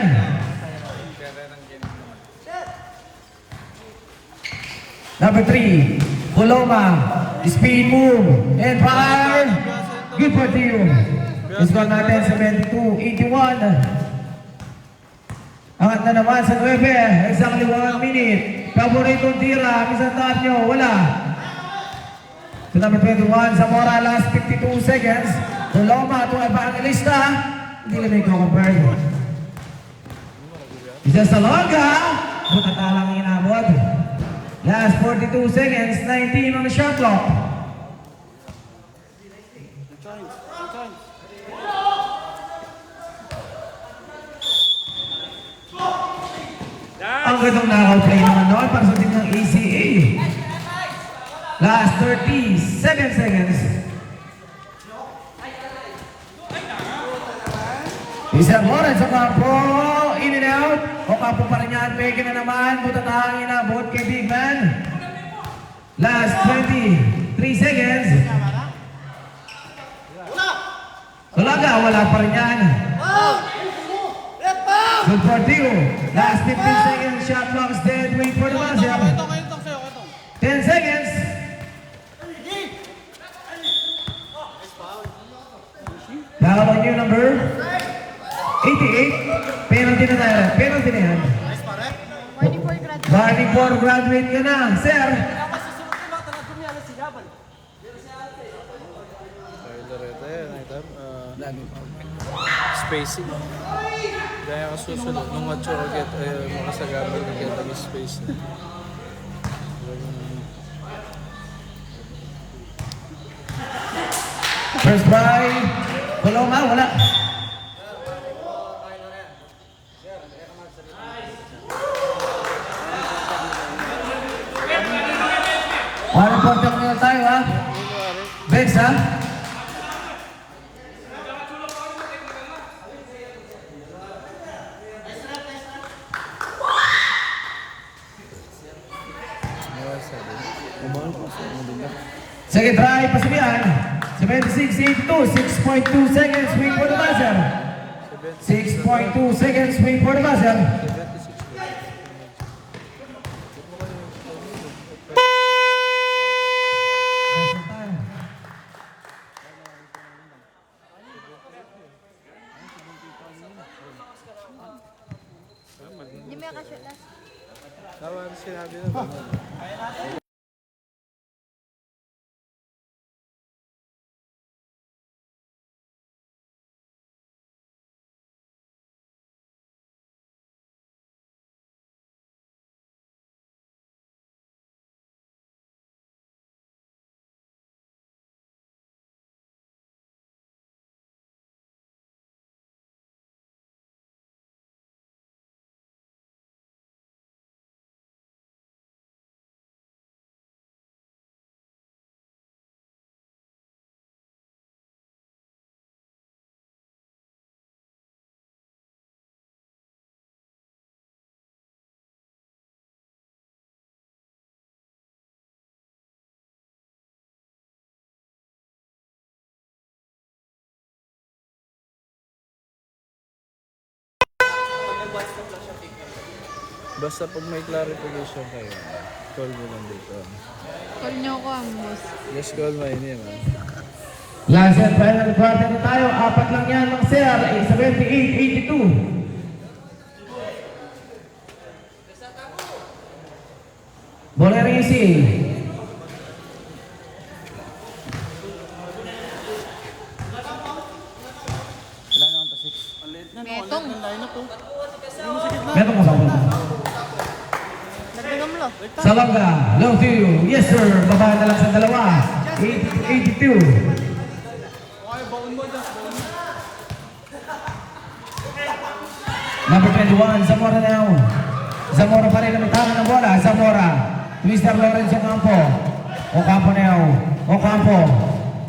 Number 3, Coloma. Speed move. And fire. Good for you. Score natin 72-81. Angat na naman sa 9. Exactly 1 minute. Paboritong tira. Minsan taat nyo. Wala. To number 21, Zamora, last 52 seconds. Coloma to Evangelista. Hindi na may compare. Isa sa Salonga. Butatalang inabot. Last 42 seconds. 19 on the shot clock. Ang gandang knockout play naman noon para sa team ng ACA. Last 37 seconds. Isang oras sa kampo. In and out. O kampo pa rin yan. Peke na naman. Butatahang inabot kay Big Man. Last 23 seconds. Talaga, wala pa rin yan. Good for you. Last 15 seconds. Shot clock is dead. Wait for the buzzer. 10 seconds. Foul on you, number 88. Penalty na tayo. Penalty na yan. Barney for graduate ka na. Sir. Spacing. Dahil ako susunod. Nung mature agad, makasagamit agad ang space na. First try. Coloma, wala. One point na tayo, ha? Bex, ha? Second try, pasabihan. 76-82, 6.2 seconds, wait for the buzzer. 6.2 seconds, wait for the buzzer. Hindi may kasya last. Tama sinabi na. Basta pag may clarification kayo, call mo lang dito. Call niyo ako ang boss. Just call my name, ah. Last and final quarter na tayo. Apat lang yan ng sir. 78-82. Bolero easy. Metong. Meron mo sa ulo. Dagdagan mo lo. Salonga, low to you. Yes sir, baba na lang sa dalawa. 82. Number 21, Zamora now. Zamora pa rin ang tangan ng bola. Zamora. Mr. Lawrence Ocampo. Ocampo now. Ocampo.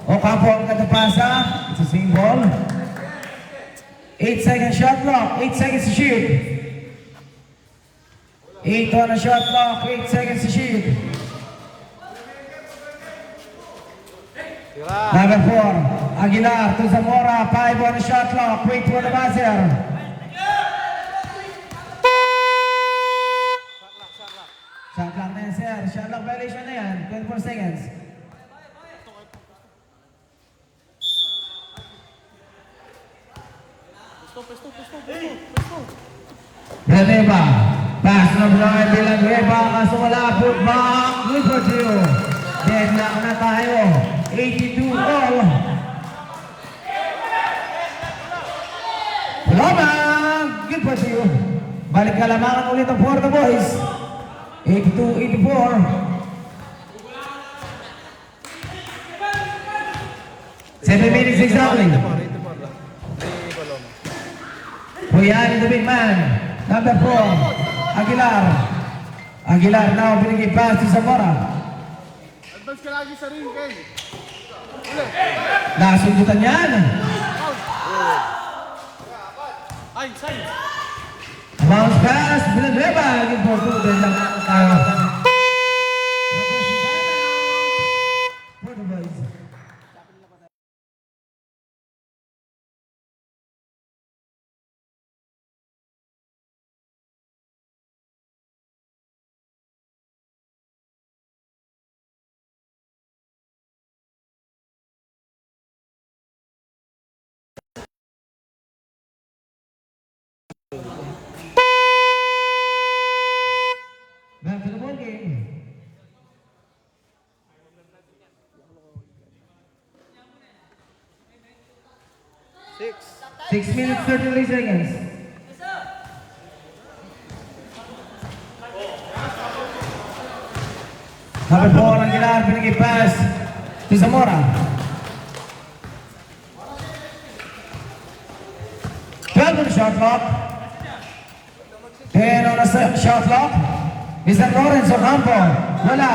Ocampo ang katapasa. It's a same ball. 8-second shot clock. 8 seconds to shoot. 8 on a shot clock. 8 seconds to shoot. Number 4, Aguilar to Zamora. 5 on a shot clock. Wait for the buzzer. Shot clock na yan, sir. Shot clock violation na yan. 24 seconds. Villanueva. Pass na Brian Villanueva. Kaso wala. Put back. Good for two. Deadlock na tayo. 82 all. Lamang. Good for two. Balik kalamangan ulit ang for the boys. 82-84. 7 minutes exactly. Rito mo lang. Hey, Paloma. Huyan in the big man. Number 4, Aguilar. Aguilar now binigay pass to Zamora. Advance ka lagi sa ring, Ken. Nasundutan yan. Ay, side. Bounce pass, Villanueva. Good for two. Then lang tayo. For the boys. Back to the ball game. Six. 6 minutes 33 seconds. Number 4, Aguilar, binigay pass to Zamora. 12 on the shot clock. 10 on the shot clock. Mr. Lawrence Ocampo. Wala.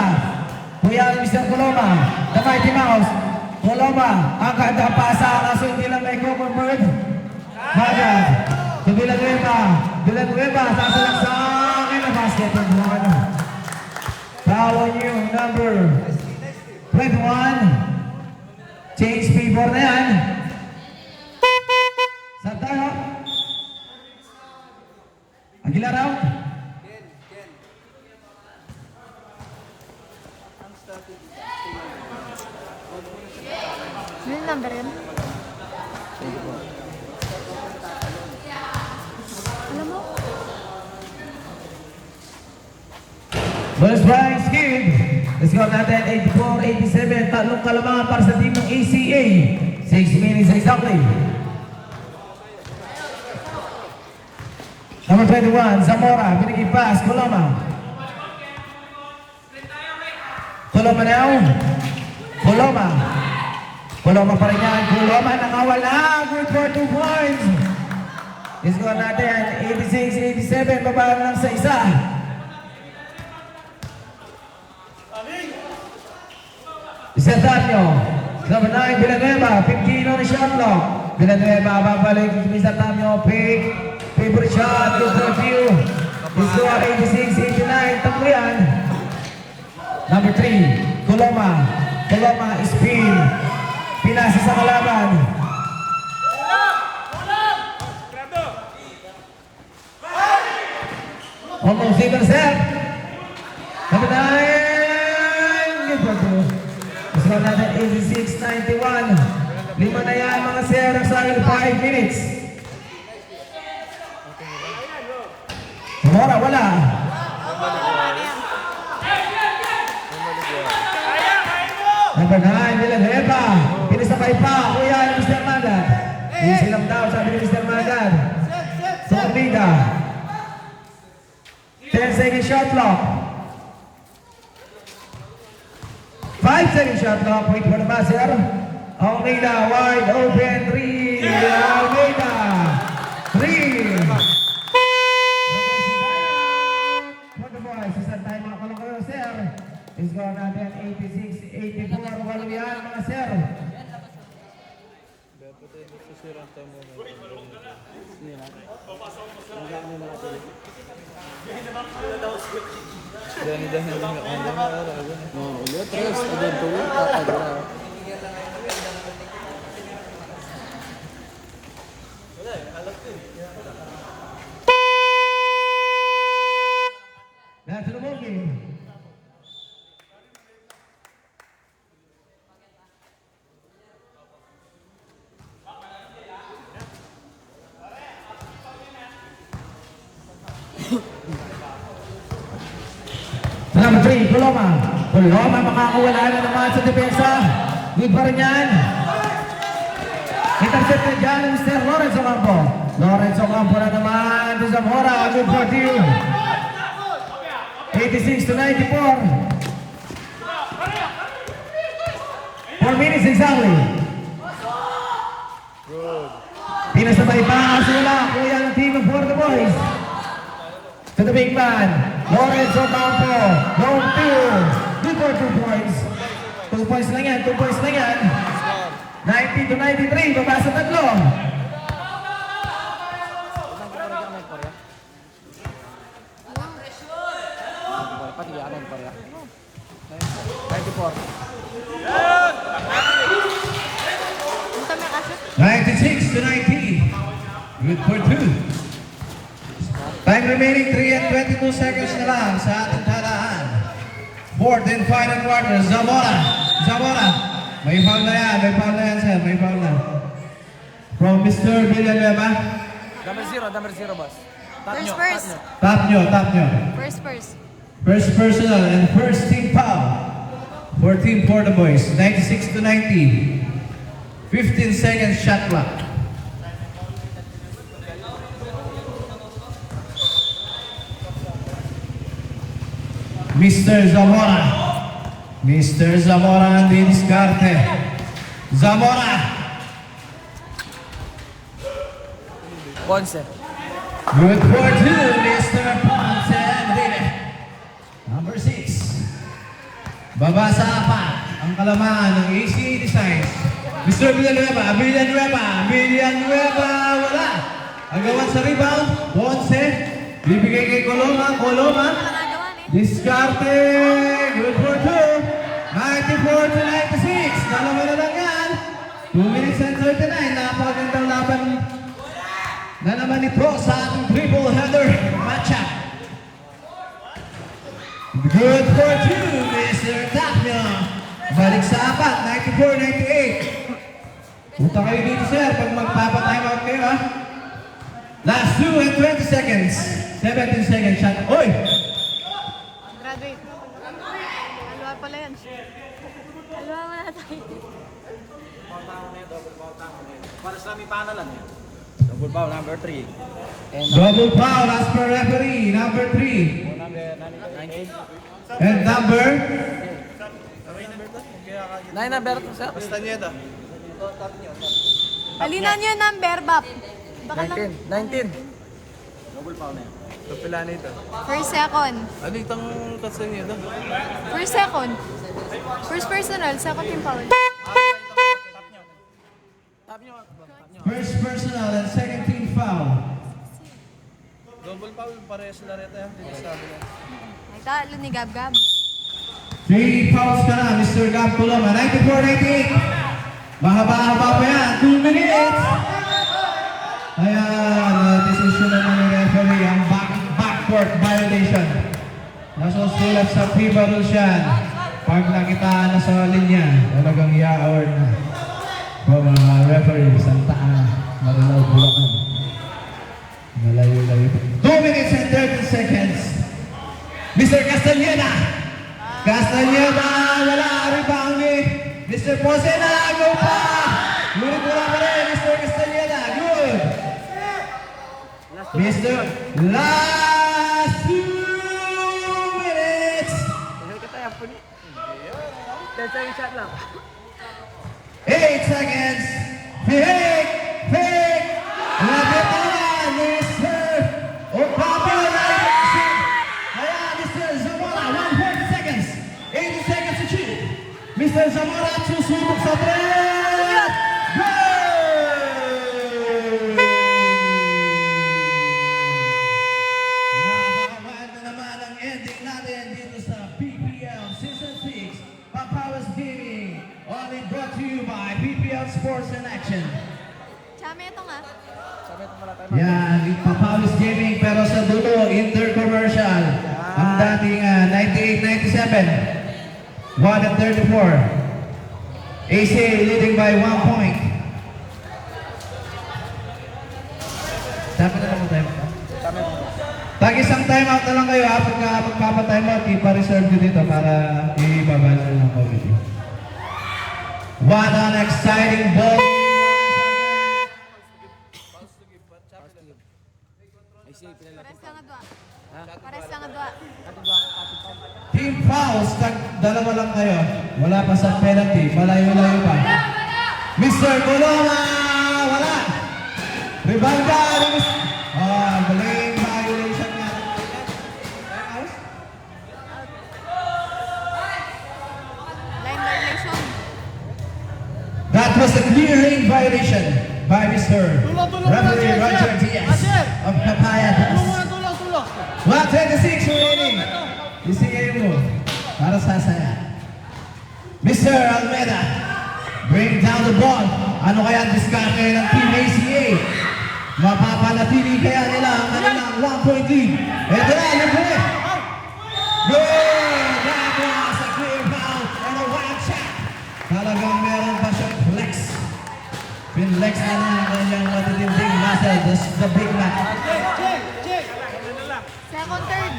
Kuya Mr. Coloma. The Mighty Mouse. Coloma. Ang katapasa. Kaso hindi lang may co-convert. Magad. To Villanueva. Villanueva. Sasalak sa akin na basket. Foul on you. Number 21. Change P4 na yan. Saan tayo? Aguilar out. Ano yung number yun? Alam mo? Bonus prize skip. Let's go natin. 84-87. Tatlong kalamangan para sa team ng ACA. 6 minutes exactly. Number 21, Zamora. Binigay pass. Coloma. Coloma now. Coloma. Coloma pa rin yan. Coloma nakawala. Good for 2 points. Let's go natin. 86-87. Baba na lang sa isa. Sertanio. Number 9, Villanueva. 15 on the shot clock. Villanueva. Babalik. Sertanio. Pick. Favorite shot. Good for a few. Let's go 86-89. Tatlo yan. Number 3, Coloma. Coloma, spin. Pinasa sa kalaban. Almost intercept. Number 9. Good for two. Score natin 86-91. 5 na yan mga sir. Sa 5 minutes. Zamora, wala. Number 9, Villanueva. Pinisabay pa. Kuya, ni Mr. Magad. Easy lang daw, sabi ni Mr. Magad. Sornida. 10 second shot clock. 5 second shot clock. Wait for the buzzer. Almeida, wide open. 3. Almeida. 3. For the boys, isang tayo mga kalong sir. Score natin 86-84. Walo yan mga sir. Dapat ay nasisirang tayo mo. Dani-dani lang ako. Ang dami araw. Ulit, tres. Adon to. Tatagala. That's the ball game. Number 3, Coloma. Coloma makakawala na naman sa depensa. Good pa rin yan. Intercept na dyan ng Mr. Lorenzo Campo. Lorenzo Campo na naman to Zamora. Good for two. 86-94. 4 minutes exactly. Pinasabay pa kasi wala. Kuya ng team for the boys. To the big man, Lorenzo Campo. Long two. Good for 2 points. 2 points lang yan. 2 points lang yan. 90-93. Baba sa tatlo. Pati ano pa rin. 94. Punta may kasot. 96-90. Good for 2. Time remaining 3 and 22 seconds na lang sa ating tadaan. Fourth and final quarter. Zamora. Zamora. May foul na yan. May foul na yan, sir. May foul na. From Mr. Villanueva. Number 0, boss. First. Tap nyo, tap nyo. First. First personal and first team foul. 14 for the boys. 96-90. 15 seconds shot clock. Mr. Zamora. Mr. Zamora ang didiskarte. Zamora. Ponce. Good for 2, Mr. Ponce. Number 6. Baba sa apat. Ang kalamangan ng AC Designs. Mr. Villanueva. Villanueva. Wala. Agawan sa rebound. Ponce. Bibigay kay Coloma. Diskarte, good for 2. 94-96. Dalawa na lang yan. 2 minutes and 39. Napakagandang laban na naman ito sa ating triple header matchup. Good for 2, Mr. Tapio. Balik sa apat, 94-98. Punta kayo dito, sir, pag magpapatime out kayo, ha? Last 2 and 20 seconds. 17 seconds shot. Oy! Graduate. Alwa pala yan. Alwa mo na tayo. Para sa aming panalan eh. Double foul, number 3. Double foul as per referee, number 3. And number? 9 number 2, sir. Basta niya ito. Alinan nyo yung number, Bap. Baka lang. 19. Double foul na yan. Kapila na ito. First, second. Ano itang katsa niya doon? First, second. First personal, second team foul. First personal and second team foul. Double foul, parehas na rin tayo. Dito sabi na. Ay, talo ni Gab. 3 fouls ka na, Mr. Gab Coloma. 94-98. Mahaba-haba pa yan. 2 minutes. Ayan, decision naman ng referee. Ang back backcourt violation. Nasusulat sa FIBA rules yan. Pag nakitaan na sa linya, talagang i-award na. Po mga referee, Santa Marilao, Bulacan. Malayo-layo. 2 minutes and 30 seconds. Mr. Castañeda! Castañeda! Wala! Rebound ni Mr. Posena! Go pa! Ngunit wala pa rin, Mr. Castañeda. Good! Mr. Last 2 minutes! 10 second shot lang. 8 seconds. Fake! Fake! Lapit na naman, Mr. Opapa! Ayan, Mr. Zamora, 140 seconds. 80 seconds to shoot. Mr. Zamora, susubok sa 3. Goal! Nakakawal na naman ang ending natin dito sa PPL Season 6 Papawas Gaming. Only brought to you by PPL Sports and Action. Chame ito nga. Sabi ito pala tayo. Yan, Papawas Gaming pero sa dulo, intercommercial. Ang dating 98-97. 1-34. AC leading by 1 point. Dapat na lang mo tayo. Sabi ito. Tag-isang timeout na lang kayo ha. Pagka magpapa-timeout, ipa-reserve nyo dito para i-babasa ng committee. What an exciting ball! Ay, sige, pinala. Pares lang nga dua. Pares lang nga dua. Team fouls, dalawa lang kayo. Wala pa sa penalty, malayo-layo pa. Mr. Coloma! Wala! Rebound ka! Galing violation nga. Line violation. That was a clear lane violation by Mr. Referee Roger Diaz of Papaya. 1:26 remaining. Isigay mo para sa saya. Mr. Almeida, bring down the ball. Ano kaya ang diskarte ng Team ACA? Mapapanatili kaya nila ang kanilang 1-point lead. Ito na, libre. Good! That was a clear foul and a wild shot. Talagang meron pa siyang flex. Pinlex na lang ang kanyang matitinding muscle, the big man. Second, third.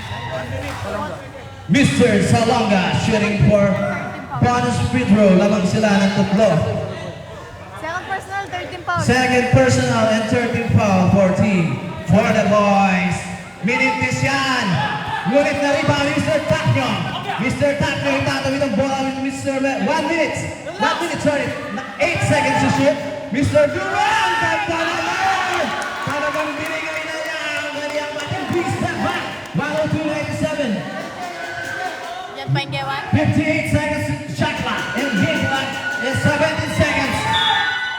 Mr. Salonga shooting for bonus free throw. Lamang sila ng tatlo. Second personal, third team foul. Second personal and 13th foul for the boys. Minintis yan. Ngunit na rebound Mr. Tacno. Mr. Tacno itatawid ang bola with Mr. 1 minute. 1 minute, sorry. 8 seconds to shoot. Mr. Duran! Ganda naman! Talagang binigay na niya ang kanyang matinding step back. 102-97. Yan pa yung gawan. 58 seconds shot clock. And game clock is 17 seconds.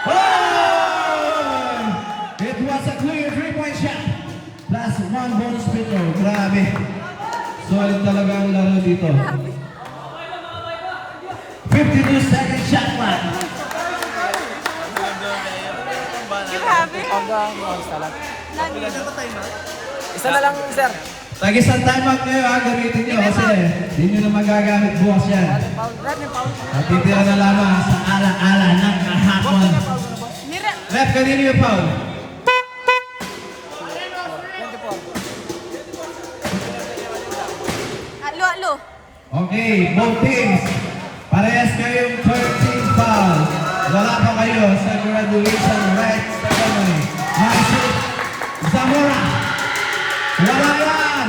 Oh! It was a clear 3-point shot. Plus 1 bonus free throw. Grabe. Solid talaga ang laro dito. 52 seconds shot clock. Grabe. Hanggang monster lang. Lagi. Isa na lang, sir. Tag-isang timeout kayo ha, gamitin nyo kasi hindi nyo na magagamit bukas yan. At titira na lamang sa ala-ala ng kahapon. Mira. Ref, kanino yung foul? Alo, alo. Okay, both teams. Parehas kayong 13 foul. Wala pa kayo sa graduation rights ceremony. Maisip, Zamora. Wala yan.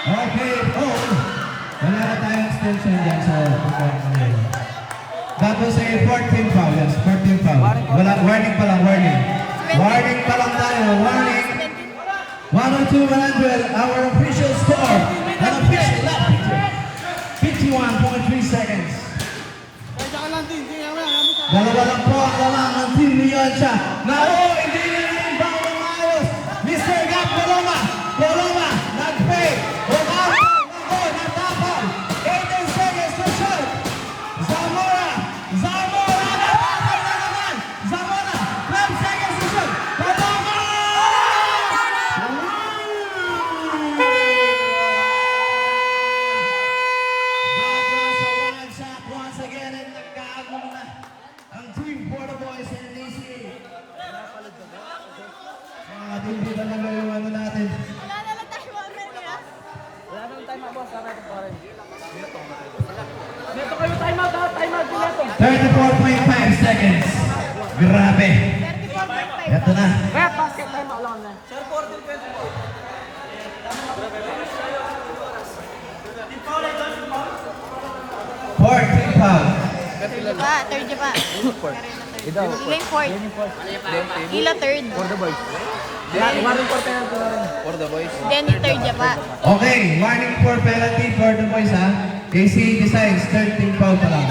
Okay, wala na tayong extension dyan sa pagkakas. That was a 14 foul, yes, 14 foul. Wala, warning pa lang, warning. Warning pa lang tayo, warning. 102-100, our official score. An official lap, 51.3 seconds. Dalawa lang po ang lamang ng Team Leon siya. Hindi niya na-inbound ng ayos. Mr. Gap Coloma, nag-fake. Natapal. 18 seconds to shoot. Zamora, natapal na naman. Zamora, 12 seconds to shoot. Coloma! tama boss, tama ito pa rin. Neto kayo, time out ha, time out din neto. 34.5 seconds. Grabe. 34.5. Ito na. Kaya basket, time out lang na. 14 foul. Third pa, third pa. Ito. Ila yung fourth. Ila third. For the boys. Maring por penalty na rin. For the boys. Then third pa. Okay, warning for penalty for the boys ha. AC decides 13 foul pa lang.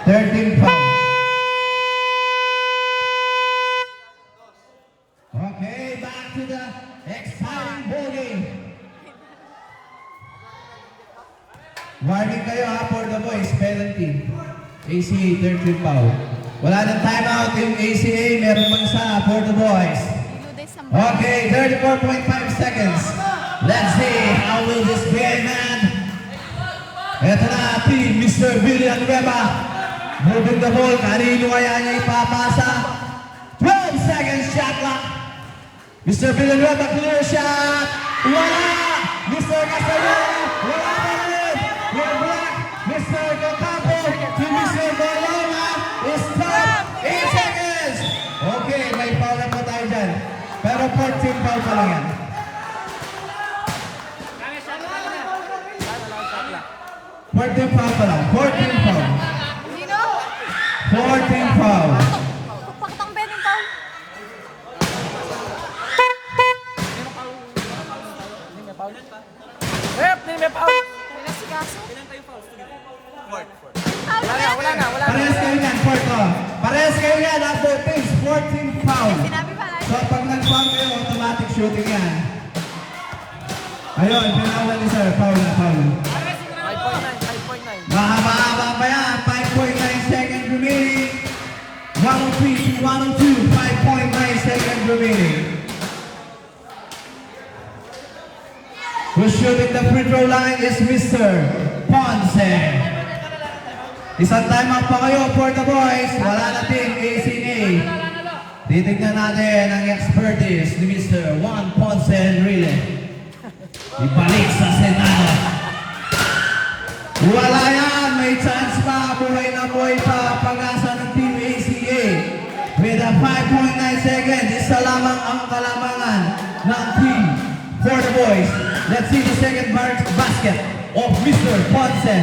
13 foul. Okay, back to the exciting ball game. Warning kayo ha for the boys, penalty. ACA 13 foul. Wala nang timeout yung ACA, meron mang isa for the boys. Ludes ang Okay, 34.5 seconds. Let's see how will this be, man. Ito na, team Mr. Villanueva. Moving the ball, kanino kaya niya ipapasa? 12 seconds shot clock. Mr. Villanueva, clear shot. Wala! Mr. Castellano, wala pa rin. We're black. Mr. Ocampo to Mr. Bologna is top 8 seconds. Okay, may foul na po tayo dyan. Pero 14 foul pa lang yan. 14 foul pa lang. 14 foul. Sino? 14 foul. Pakitang betting foul. Rep, hindi may foul. Wala si Kaso. Wala na. Parehas kayo yan, 4 to. Parehas kayo yan, after teams, 14 foul. Sinabi pala. So pag nag-foul kayo, automatic shooting yan. Ayun, pinawal ni sir, foul na, foul. 5.9. Mahaba pa yan, 5.9 seconds remaining. 103 to 102, 5.9 seconds remaining. Who's shooting the free throw line is Mr. Ponce. Isang timeout pa kayo for the boys. Wala na team ACA. Titignan natin ang expertise ni Mr. Juan Ponce Enrile. Ibalik sa Senado. Wala yan! May chance pa! Buhay na buhay pa! Pag-asa ng Team ACA. With a 5.9 seconds, isa lamang ang kalamangan ng team for the boys. Let's see the second basket of Mr. Ponce.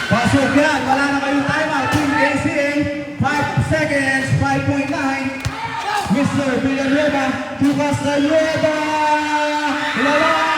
Pasok yan! Wala na kayong timeout. Team ACA, 5 seconds, 5.9. Mr. Villanueva to Castellueva. Lala!